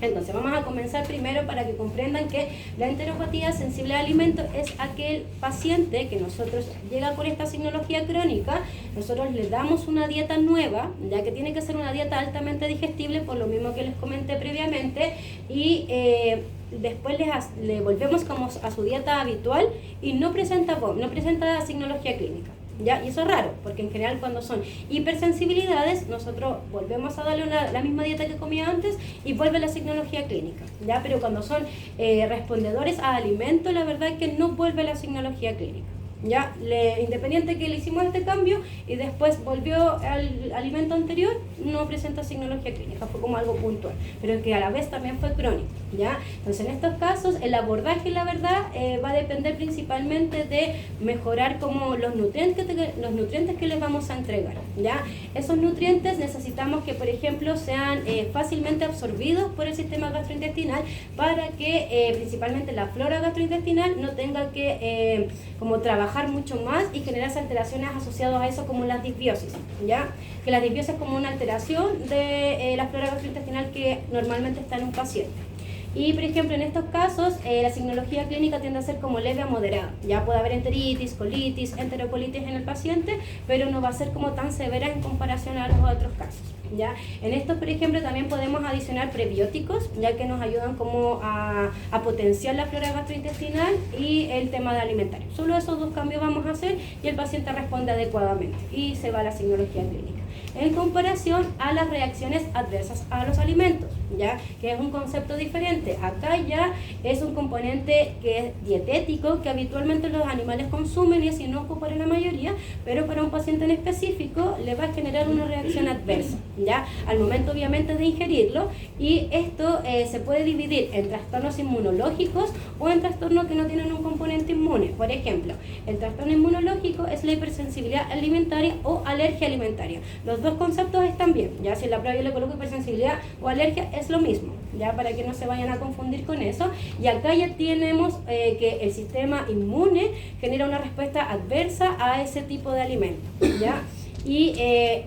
[SPEAKER 2] Entonces vamos a comenzar primero para que comprendan que la enteropatía sensible al alimento es aquel paciente que nosotros llega con esta signología crónica, nosotros le damos una dieta nueva, ya que tiene que ser una dieta altamente digestible, por lo mismo que les comenté previamente, y después le volvemos como a su dieta habitual y no presenta signología clínica. ¿Ya? Y eso es raro, porque en general cuando son hipersensibilidades, nosotros volvemos a darle la misma dieta que comía antes y vuelve la signología clínica, ¿ya? Pero cuando son respondedores a alimentos, la verdad es que no vuelve la signología clínica. Ya, independiente que le hicimos este cambio y después volvió al alimento anterior, no presenta signología clínica, fue como algo puntual, pero que a la vez también fue crónico, ¿ya? Entonces en estos casos el abordaje, la verdad, va a depender principalmente de mejorar como los nutrientes que les vamos a entregar, ¿ya? Esos nutrientes necesitamos que, por ejemplo, sean fácilmente absorbidos por el sistema gastrointestinal para que principalmente la flora gastrointestinal no tenga que como trabajar mucho más y generar alteraciones asociadas a eso como las disbiosis, ¿ya? Que la disbiosis es como una alteración de la flora gastrointestinal que normalmente está en un paciente. Y, por ejemplo, en estos casos, la signología clínica tiende a ser como leve a moderada. Ya puede haber enteritis, colitis, enterocolitis en el paciente, pero no va a ser como tan severa en comparación a los otros casos, ¿ya? En estos, por ejemplo, también podemos adicionar prebióticos, ya que nos ayudan como a potenciar la flora gastrointestinal y el tema de alimentario. Solo esos 2 cambios vamos a hacer y el paciente responde adecuadamente y se va a la signología clínica. En comparación a las reacciones adversas a los alimentos, ¿ya? Que es un concepto diferente. Acá ya es un componente que es dietético, que habitualmente los animales consumen y es inocuo para la mayoría, pero para un paciente en específico le va a generar una reacción adversa, ¿ya? Al momento obviamente de ingerirlo, y esto se puede dividir en trastornos inmunológicos o en trastornos que no tienen un componente inmune. Por ejemplo, el trastorno inmunológico es la hipersensibilidad alimentaria o alergia alimentaria. Los 2 conceptos están bien, ya si en la prueba yo le coloco hipersensibilidad o alergia es lo mismo, ya para que no se vayan a confundir con eso. Y acá ya tenemos que el sistema inmune genera una respuesta adversa a ese tipo de alimento, ¿ya? Y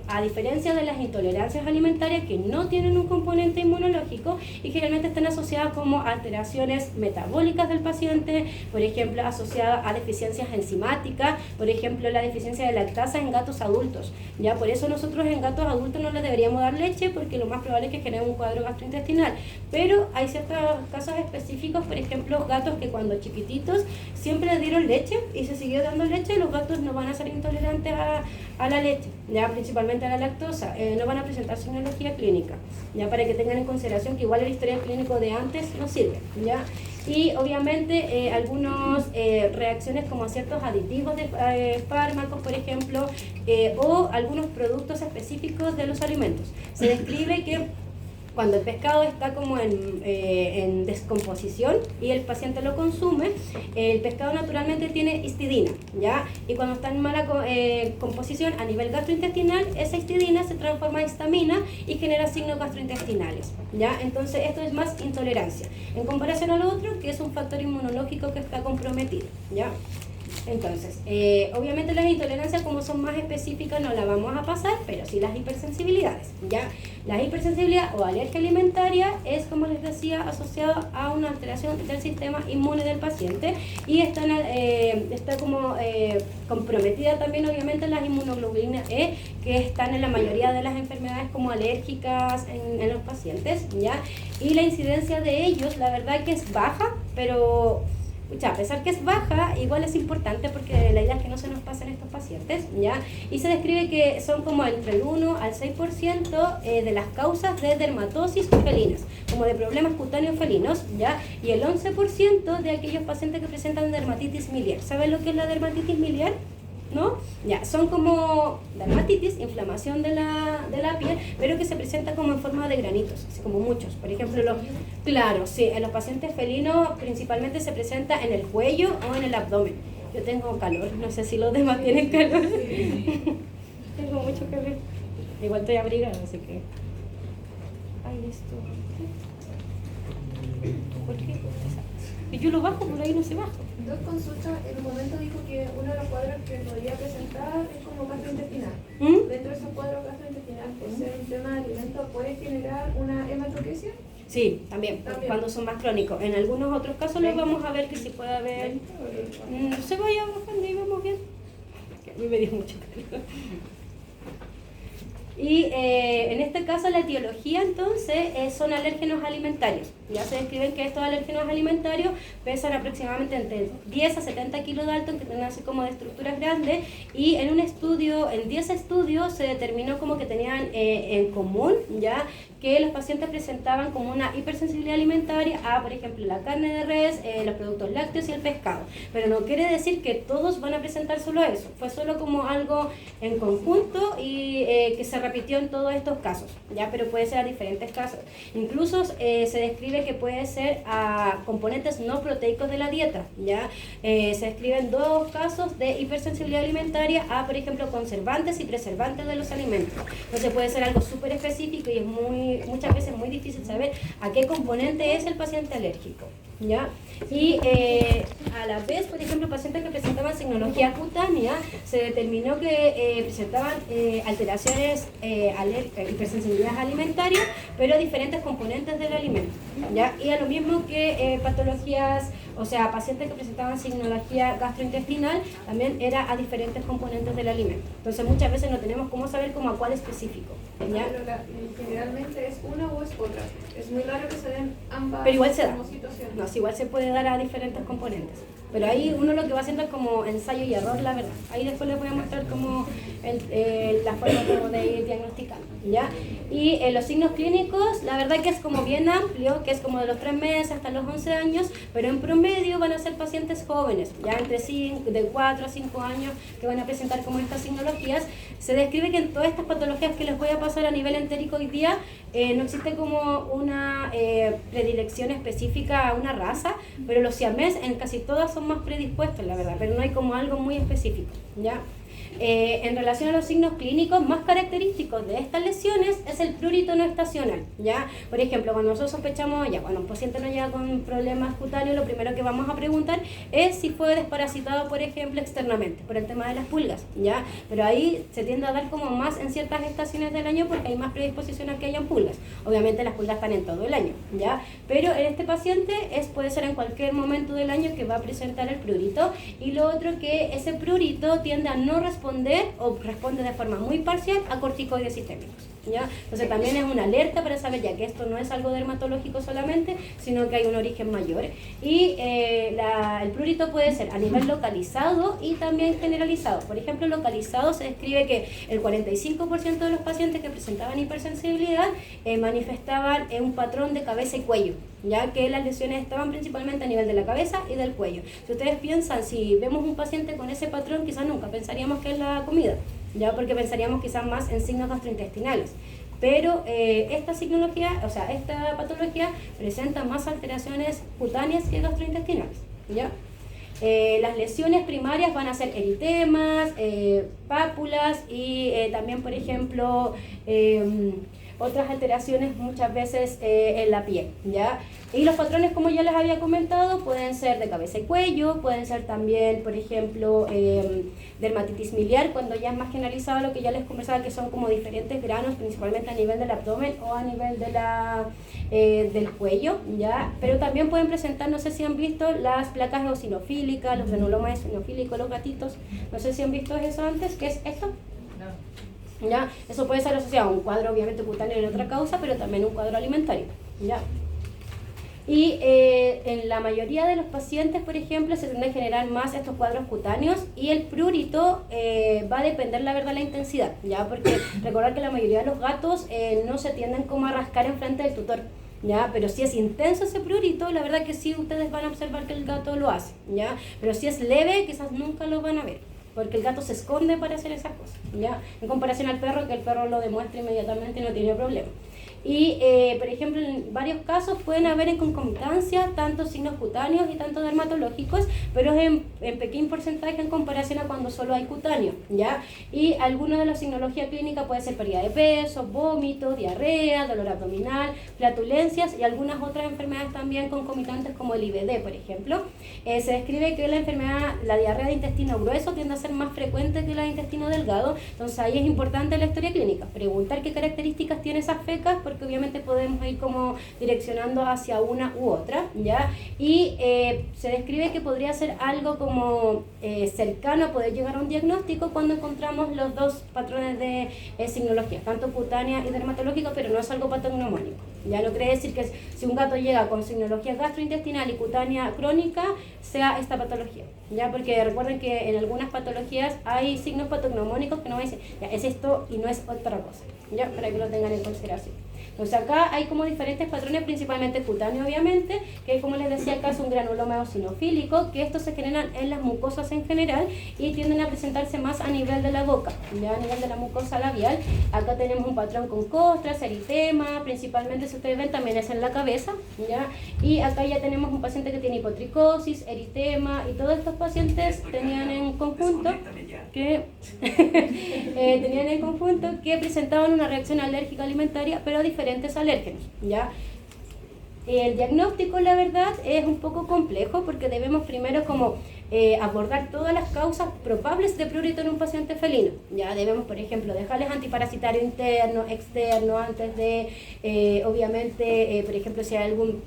[SPEAKER 2] a diferencia de las intolerancias alimentarias que no tienen un componente inmunológico y generalmente están asociadas como alteraciones metabólicas del paciente, por ejemplo asociadas a deficiencias enzimáticas, por ejemplo la deficiencia de lactasa en gatos adultos. Ya por eso nosotros en gatos adultos no les deberíamos dar leche, porque lo más probable es que genere un cuadro gastrointestinal. Pero hay ciertos casos específicos, por ejemplo gatos que cuando chiquititos siempre les dieron leche y se siguió dando leche, los gatos no van a ser intolerantes a la leche, ya principalmente a la lactosa, no van a presentar signología clínica, ya para que tengan en consideración que igual el historial clínico de antes no sirve, ya. Y obviamente algunas reacciones como a ciertos aditivos de fármacos, por ejemplo, o algunos productos específicos de los alimentos. Se describe que cuando el pescado está como en descomposición y el paciente lo consume, el pescado naturalmente tiene histidina, ¿ya? Y cuando está en mala composición a nivel gastrointestinal, esa histidina se transforma en histamina y genera signos gastrointestinales, ¿ya? Entonces esto es más intolerancia, en comparación a lo otro, que es un factor inmunológico que está comprometido, ¿ya? Entonces, obviamente las intolerancias como son más específicas no las vamos a pasar, pero sí las hipersensibilidades, ¿ya? La hipersensibilidad o alergia alimentaria es, como les decía, asociada a una alteración del sistema inmune del paciente y está como comprometida también obviamente las inmunoglobulinas E, que están en la mayoría de las enfermedades como alérgicas en los pacientes, ¿ya? Y la incidencia de ellos, la verdad que es baja, pero a pesar que es baja, igual es importante porque la idea es que no se nos pasen estos pacientes, ¿ya? Y se describe que son como entre el 1 al 6% de las causas de dermatosis felinas, como de problemas cutáneos felinos, ¿ya? Y el 11% de aquellos pacientes que presentan dermatitis miliar. ¿Saben lo que es la dermatitis miliar? ¿No? Ya, son como dermatitis, inflamación de la piel, pero que se presenta como en forma de granitos, así como muchos. Por ejemplo, claro, sí, en los pacientes felinos principalmente se presenta en el cuello o en el abdomen. Yo tengo calor, no sé si los demás tienen calor. Tengo mucho calor. Igual estoy abrigada, así que... Ay, esto... ¿Por qué? Y yo lo bajo, por ahí no se baja.
[SPEAKER 3] Dos consultas, en un momento dijo que uno de los cuadros que podría presentar es como gastrointestinal. Dentro de esos cuadros gastrointestinales, por ser un tema de alimento, ¿puede generar una hematoquesia?
[SPEAKER 2] Sí, también, cuando son más crónicos. En algunos otros casos los vamos a ver que sí puede haber... se vaya bajando y vamos bien. Que a mí me dio mucho calor. Y en este caso la etiología entonces son alérgenos alimentarios. Ya se describen que estos alérgenos alimentarios pesan aproximadamente entre 10 a 70 kilos de alto, que tienen así como de estructuras grandes, y en un estudio, en 10 estudios se determinó como que tenían en común ya que los pacientes presentaban como una hipersensibilidad alimentaria a, por ejemplo, la carne de res, los productos lácteos y el pescado. Pero no quiere decir que todos van a presentar solo eso. Fue solo como algo en conjunto y que se repitió en todos estos casos, ¿ya? Pero puede ser a diferentes casos. Incluso se describe que puede ser a componentes no proteicos de la dieta, ¿ya? Se describen 2 casos de hipersensibilidad alimentaria a, por ejemplo, conservantes y preservantes de los alimentos. Entonces puede ser algo súper específico y es muchas veces muy difícil saber a qué componente es el paciente alérgico, ¿ya? Y a la vez, por ejemplo, pacientes que presentaban signología cutánea, se determinó que presentaban alteraciones, hipersensibilidades alimentarias, pero a diferentes componentes del alimento, ¿ya? Y a lo mismo que patologías, o sea, pacientes que presentaban signología gastrointestinal, también era a diferentes componentes del alimento. Entonces muchas veces no tenemos cómo saber como a cuál específico, ¿ya?
[SPEAKER 3] Pero generalmente es una o es otra. Es muy raro que se den ambas.
[SPEAKER 2] Pero igual se da.
[SPEAKER 3] Situaciones.
[SPEAKER 2] No, sí, igual se puede dar a diferentes componentes. Pero ahí uno lo que va haciendo es como ensayo y error, la verdad. Ahí después les voy a mostrar como la forma como de ir diagnosticando, ¿ya? Y los signos clínicos, la verdad que es como bien amplio, que es como de los 3 meses hasta los 11 años, pero en promedio van a ser pacientes jóvenes, ya entre de 4 a 5 años, que van a presentar como estas signologías. Se describe que en todas estas patologías que les voy a pasar a nivel entérico hoy día, no existe como una predilección específica a una raza, pero los siamés en casi todas son más predispuestos, la verdad, pero no hay como algo muy específico, ¿ya? En relación a los signos clínicos más característicos de estas lesiones es el prurito no estacional, ¿ya? Por ejemplo, cuando nosotros sospechamos, ya cuando un paciente nos llega con problemas cutáneos, lo primero que vamos a preguntar es si fue desparasitado, por ejemplo, externamente, por el tema de las pulgas, ¿ya? Pero ahí se tiende a dar como más en ciertas estaciones del año porque hay más predisposición a que hayan pulgas. Obviamente las pulgas están en todo el año, ¿ya? Pero en este paciente puede ser en cualquier momento del año que va a presentar el prurito. Y lo otro, que ese prurito tiende a no responder o responde de forma muy parcial a corticoides sistémicos, ¿ya? Entonces también es una alerta para saber ya que esto no es algo dermatológico solamente, sino que hay un origen mayor. Y el prurito puede ser a nivel localizado y también generalizado. Por ejemplo, localizado se describe que el 45% de los pacientes que presentaban hipersensibilidad manifestaban un patrón de cabeza y cuello, ya que las lesiones estaban principalmente a nivel de la cabeza y del cuello. Si ustedes piensan, si vemos un paciente con ese patrón, quizás nunca pensaríamos que es la comida, ya, porque pensaríamos quizás más en signos gastrointestinales. Pero esta patología presenta más alteraciones cutáneas que gastrointestinales, ¿ya? Las lesiones primarias van a ser eritemas, pápulas y también, por ejemplo, otras alteraciones muchas veces en la piel, ¿ya? Y los patrones, como ya les había comentado, pueden ser de cabeza y cuello, pueden ser también, por ejemplo, dermatitis miliar, cuando ya es más generalizado lo que ya les conversaba, que son como diferentes granos, principalmente a nivel del abdomen o a nivel de del cuello, ¿ya? Pero también pueden presentar, no sé si han visto, las placas eosinofílicas, los granulomas eosinofílicos, los gatitos, no sé si han visto eso antes, ¿qué es esto? No. ¿Ya? Eso puede ser asociado a un cuadro obviamente cutáneo de otra causa, pero también un cuadro alimentario, ¿ya? Y en la mayoría de los pacientes, por ejemplo, se tiende a generar más estos cuadros cutáneos y el prurito va a depender, la verdad, de la intensidad, ¿ya? Porque recordar que la mayoría de los gatos no se tienden como a rascar enfrente del tutor, ¿ya? Pero si es intenso ese prurito, la verdad que sí ustedes van a observar que el gato lo hace, ¿ya? Pero si es leve, quizás nunca lo van a ver, porque el gato se esconde para hacer esas cosas, ¿ya? En comparación al perro, que el perro lo demuestra inmediatamente y no tiene problema. Y, por ejemplo, en varios casos pueden haber en concomitancia tanto signos cutáneos y tanto dermatológicos, pero es en pequeño porcentaje en comparación a cuando solo hay cutáneo, ¿ya? Y alguna de las signologías clínicas puede ser pérdida de peso, vómito, diarrea, dolor abdominal, flatulencias y algunas otras enfermedades también concomitantes como el IBD, por ejemplo. Se describe que la diarrea de intestino grueso tiende a ser más frecuente que la de intestino delgado, entonces ahí es importante la historia clínica, preguntar qué características tiene esas fecas, porque obviamente podemos ir como direccionando hacia una u otra, ¿ya? Y se describe que podría ser algo como cercano a poder llegar a un diagnóstico cuando encontramos los dos patrones de signología, tanto cutánea y dermatológica, pero no es algo patognomónico. Ya no quiere decir que si un gato llega con signología gastrointestinal y cutánea crónica, sea esta patología, ¿ya? Porque recuerden que en algunas patologías hay signos patognomónicos que no dicen, ya, es esto y no es otra cosa, ¿ya? Para que lo tengan en consideración. Entonces acá hay como diferentes patrones, principalmente cutáneos obviamente, que como les decía acá es un granuloma eosinofílico, que estos se generan en las mucosas en general y tienden a presentarse más a nivel de la boca, ¿ya? A nivel de la mucosa labial. Acá tenemos un patrón con costras, eritema, principalmente si ustedes ven también es en la cabeza, ¿ya? Y acá ya tenemos un paciente que tiene hipotricosis, eritema, y todos estos pacientes tenían en conjunto que presentaban una reacción alérgica alimentaria, pero a diferentes alérgenos, ¿ya? El diagnóstico, la verdad, es un poco complejo porque debemos primero como abordar todas las causas probables de prurito en un paciente felino. Ya debemos, por ejemplo, dejarles antiparasitario interno, externo, antes de, obviamente, por ejemplo, si hay algún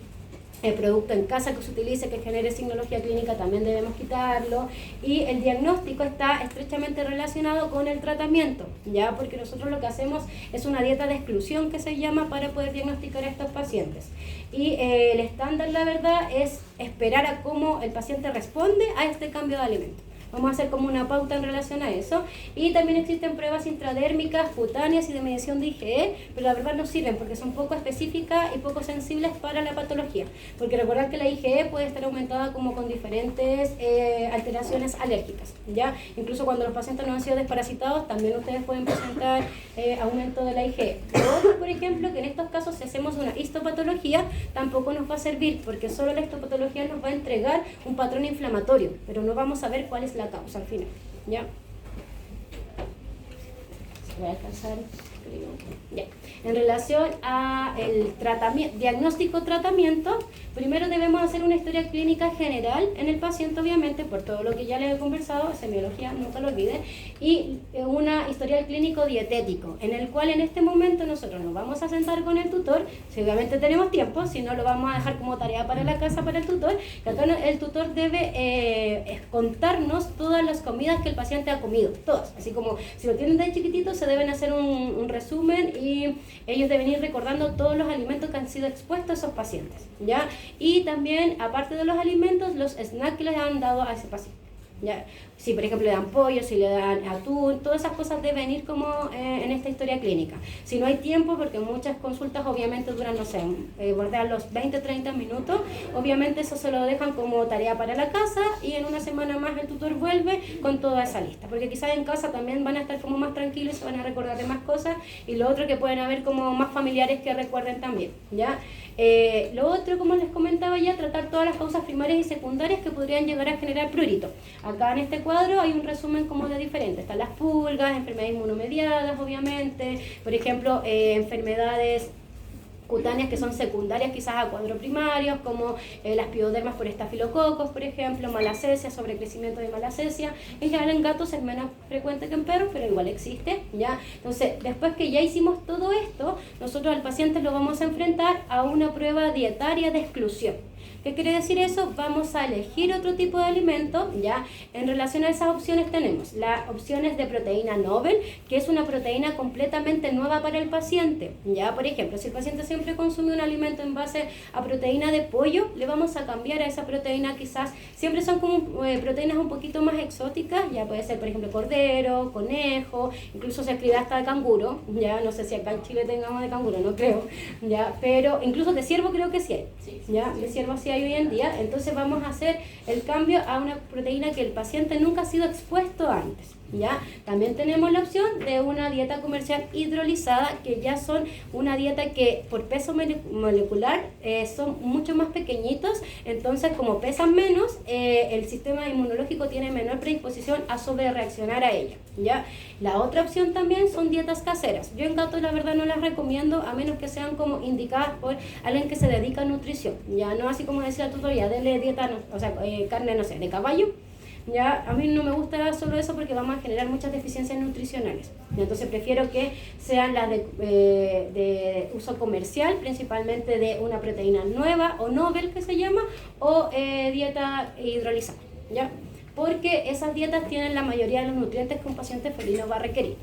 [SPEAKER 2] producto en casa que se utilice que genere signología clínica, también debemos quitarlo. Y el diagnóstico está estrechamente relacionado con el tratamiento, ya, porque nosotros lo que hacemos es una dieta de exclusión que se llama para poder diagnosticar a estos pacientes. Y el estándar, la verdad, es esperar a cómo el paciente responde a este cambio de alimento. Vamos a hacer como una pauta en relación a eso. Y también existen pruebas intradérmicas, cutáneas y de medición de IgE, pero la verdad no sirven porque son poco específicas y poco sensibles para la patología. Porque recordad que la IgE puede estar aumentada como con diferentes alteraciones alérgicas, ¿ya? Incluso cuando los pacientes no han sido desparasitados, también ustedes pueden presentar aumento de la IgE. Lo otro, por ejemplo, que en estos casos si hacemos una histopatología, tampoco nos va a servir porque solo la histopatología nos va a entregar un patrón inflamatorio, pero no vamos a ver cuál es la causa al final, ¿ya? voy a alcanzar, ya. En relación a el tratamiento, diagnóstico-tratamiento, primero debemos hacer una historia clínica general en el paciente, obviamente, por todo lo que ya les he conversado, semiología, nunca lo olviden, y una historial clínico dietético, en el cual en este momento nosotros nos vamos a sentar con el tutor, si obviamente tenemos tiempo, si no lo vamos a dejar como tarea para la casa para el tutor, que acá el tutor debe contarnos todas las comidas que el paciente ha comido, todas, así como si lo tienen de chiquitito se deben hacer un resumen y ellos deben ir recordando todos los alimentos que han sido expuestos a esos pacientes, ¿ya? Y también, aparte de los alimentos, los snacks que les han dado a ese paciente, ¿ya? Si por ejemplo le dan pollo, si le dan atún, todas esas cosas deben ir como en esta historia clínica. Si no hay tiempo, porque muchas consultas obviamente duran, no sé, bordean los 20-30 minutos, obviamente eso se lo dejan como tarea para la casa y en una semana más el tutor vuelve con toda esa lista, porque quizás en casa también van a estar como más tranquilos, se van a recordar de más cosas, y lo otro que pueden haber como más familiares que recuerden también, ¿ya? Lo otro, como les comentaba ya, tratar todas las causas primarias y secundarias que podrían llegar a generar prurito. Acá en este cuadro hay un resumen como de diferentes. Están las pulgas, enfermedades inmunomediadas, obviamente, por ejemplo, enfermedades cutáneas que son secundarias quizás a cuadros primarios, como las piodermas por estafilococos, por ejemplo, malacesia, sobrecrecimiento de malacesia. En general en gatos es menos frecuente que en perros, pero igual existe, ¿ya? Entonces, después que ya hicimos todo esto, nosotros al paciente lo vamos a enfrentar a una prueba dietaria de exclusión. ¿Qué quiere decir eso? Vamos a elegir otro tipo de alimento, ¿ya? En relación a esas opciones tenemos las opciones de proteína Nobel, que es una proteína completamente nueva para el paciente, ¿ya? Por ejemplo, si el paciente siempre consume un alimento en base a proteína de pollo, le vamos a cambiar a esa proteína, quizás, siempre son como proteínas un poquito más exóticas, ya puede ser, por ejemplo, cordero, conejo, incluso se escribe hasta de canguro, ya, no sé si acá en Chile tengamos de canguro, no creo, ya, pero incluso de ciervo creo que sí hay, ya, de ciervo sí hay hoy en día. Entonces vamos a hacer el cambio a una proteína que el paciente nunca ha sido expuesto antes, ¿ya? También tenemos la opción de una dieta comercial hidrolizada, que ya son una dieta que por peso molecular son mucho más pequeñitos, entonces como pesan menos, el sistema inmunológico tiene menor predisposición a sobrereaccionar a ella, ¿ya? La otra opción también son dietas caseras. Yo en gatos la verdad no las recomiendo, a menos que sean como indicadas por alguien que se dedica a nutrición, ya no así como decía el tutorial, denle dieta, o sea, carne, no sé, de caballo. Ya, a mí no me gusta solo eso porque vamos a generar muchas deficiencias nutricionales. Entonces prefiero que sean las de uso comercial, principalmente de una proteína nueva o Nobel que se llama, o dieta hidrolizada, ¿ya? Porque esas dietas tienen la mayoría de los nutrientes que un paciente felino va a requerir.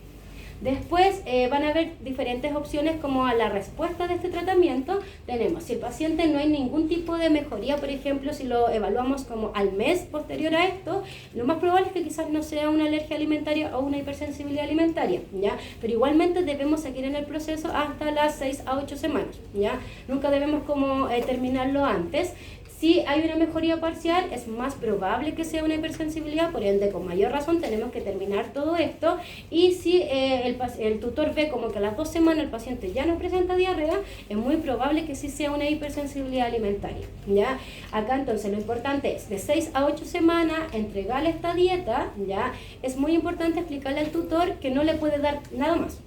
[SPEAKER 2] Después van a haber diferentes opciones como a la respuesta de este tratamiento. Tenemos, si el paciente no hay ningún tipo de mejoría, por ejemplo, si lo evaluamos como al mes posterior a esto, lo más probable es que quizás no sea una alergia alimentaria o una hipersensibilidad alimentaria, ¿ya? Pero igualmente debemos seguir en el proceso hasta las 6 a 8 semanas, ¿ya? Nunca debemos como terminarlo antes. Si hay una mejoría parcial, es más probable que sea una hipersensibilidad, por ende, con mayor razón tenemos que terminar todo esto. Y si el tutor ve como que a las 2 semanas el paciente ya no presenta diarrea, es muy probable que sí sea una hipersensibilidad alimentaria, ¿ya? Acá entonces lo importante es de 6 a 8 semanas entregarle esta dieta, ¿ya? Es muy importante explicarle al tutor que no le puede dar nada más.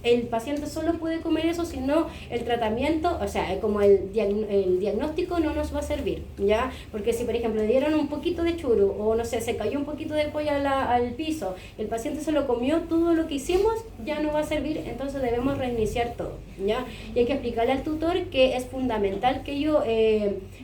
[SPEAKER 2] El paciente solo puede comer eso, si no el tratamiento, o sea, como el diagnóstico no nos va a servir, ¿ya? Porque si, por ejemplo, le dieron un poquito de churu o, no sé, se cayó un poquito de pollo al piso, el paciente se lo comió, todo lo que hicimos ya no va a servir, entonces debemos reiniciar todo, ¿ya? Y hay que explicarle al tutor que es fundamental que ellos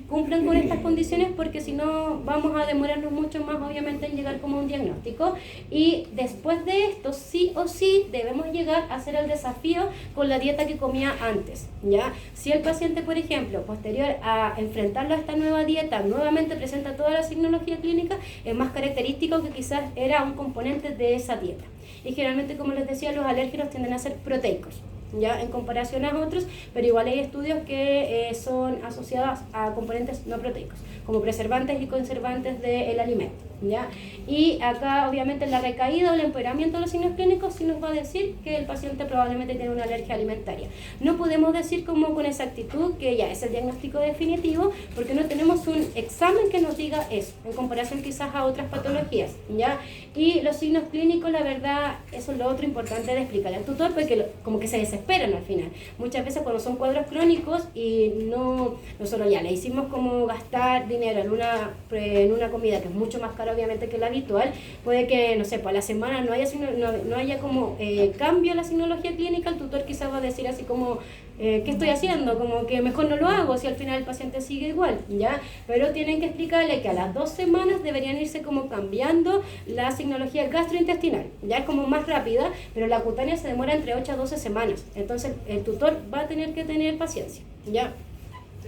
[SPEAKER 2] cumplan con estas condiciones, porque si no vamos a demorarnos mucho más, obviamente, en llegar como un diagnóstico. Y después de esto, sí o sí, debemos llegar a hacer el desafío con la dieta que comía antes, ¿ya? Si el paciente, por ejemplo, posterior a enfrentarlo a esta nueva dieta, nuevamente presenta toda la signología clínica, es más característico que quizás era un componente de esa dieta. Y generalmente, como les decía, los alérgenos tienden a ser proteicos, ya en comparación a otros, pero igual hay estudios que son asociados a componentes no proteicos, como preservantes y conservantes del alimento, ¿ya? Y acá obviamente la recaída o el empeoramiento de los signos clínicos sí nos va a decir que el paciente probablemente tiene una alergia alimentaria. No podemos decir como con exactitud que ya es el diagnóstico definitivo, porque no tenemos un examen que nos diga eso, en comparación quizás a otras patologías, ¿ya? Y los signos clínicos, la verdad, eso es lo otro importante de explicarle al tutor, porque como que se desesperan al final. Muchas veces cuando son cuadros crónicos y nosotros ya le hicimos como gastar dinero en una comida que es mucho más cara obviamente que la habitual, puede que, no sé, para la semana no haya como cambio en la signología clínica, el tutor quizás va a decir así como, ¿qué estoy haciendo? Como que mejor no lo hago si al final el paciente sigue igual, ¿ya? Pero tienen que explicarle que a las 2 semanas deberían irse como cambiando la signología gastrointestinal, ya es como más rápida, pero la cutánea se demora entre 8 a 12 semanas, entonces el tutor va a tener que tener paciencia, ¿ya?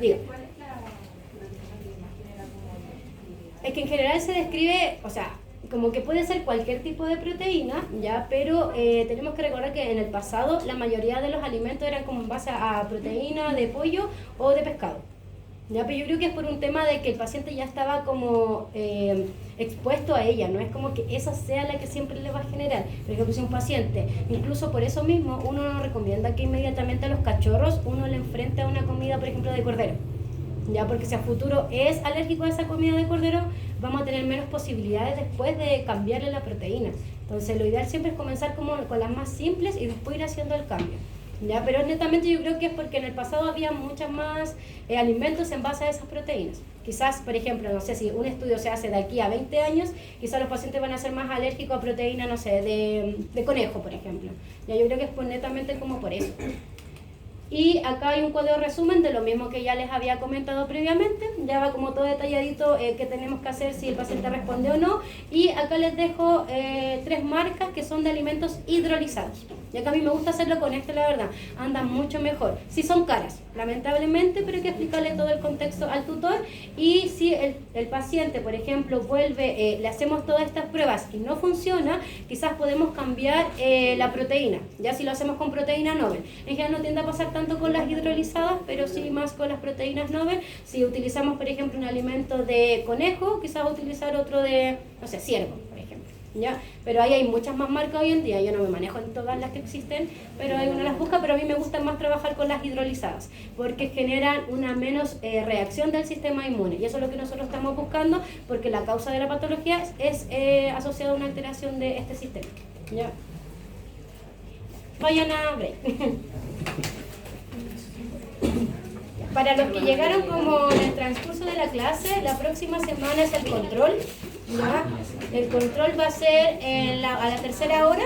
[SPEAKER 2] Diga.
[SPEAKER 6] ¿Cuál es la que más genera como
[SPEAKER 2] Es que en general se describe, o sea, como que puede ser cualquier tipo de proteína, ya, pero tenemos que recordar que en el pasado la mayoría de los alimentos eran como en base a proteína de pollo o de pescado. Ya, pero yo creo que es por un tema de que el paciente ya estaba como expuesto a ella, no es como que esa sea la que siempre le va a generar. Por ejemplo, si un paciente, incluso por eso mismo, uno no recomienda que inmediatamente a los cachorros uno le enfrente a una comida, por ejemplo, de cordero. Ya, porque si a futuro es alérgico a esa comida de cordero, vamos a tener menos posibilidades después de cambiarle la proteína. Entonces, lo ideal siempre es comenzar como con las más simples y después ir haciendo el cambio. Ya, pero netamente yo creo que es porque en el pasado había muchas más alimentos en base a esas proteínas. Quizás, por ejemplo, no sé si un estudio se hace de aquí a 20 años, quizás los pacientes van a ser más alérgicos a proteína, no sé, de conejo, por ejemplo. Ya, yo creo que es pues netamente como por eso. Y acá hay un cuadro resumen de lo mismo que ya les había comentado previamente, ya va como todo detalladito qué tenemos que hacer si el paciente responde o no, y acá les dejo 3 marcas que son de alimentos hidrolizados. Y acá a mí me gusta hacerlo con esto, la verdad, andan mucho mejor. Sí son caras, lamentablemente, pero hay que explicarle todo el contexto al tutor, y si el paciente, por ejemplo, vuelve, le hacemos todas estas pruebas y no funciona, quizás podemos cambiar la proteína, ya si lo hacemos con proteína Nobel. En general no tiende a pasar tanto con las hidrolizadas, pero sí más con las proteínas Nobel. Si utilizamos, por ejemplo, un alimento de conejo, quizás utilizar otro de, no sé, ciervo, por ejemplo. ¿Ya? Pero ahí hay muchas más marcas hoy en día, yo no me manejo en todas las que existen, pero hay una las busca, pero a mí me gusta más trabajar con las hidrolizadas, porque generan una menos reacción del sistema inmune, y eso es lo que nosotros estamos buscando, porque la causa de la patología es asociada a una alteración de este sistema. ¿Ya? Vayan a break. Para los que llegaron como en el transcurso de la clase, la próxima semana es el control, ¿ya? El control va a ser a la 3.ª hora,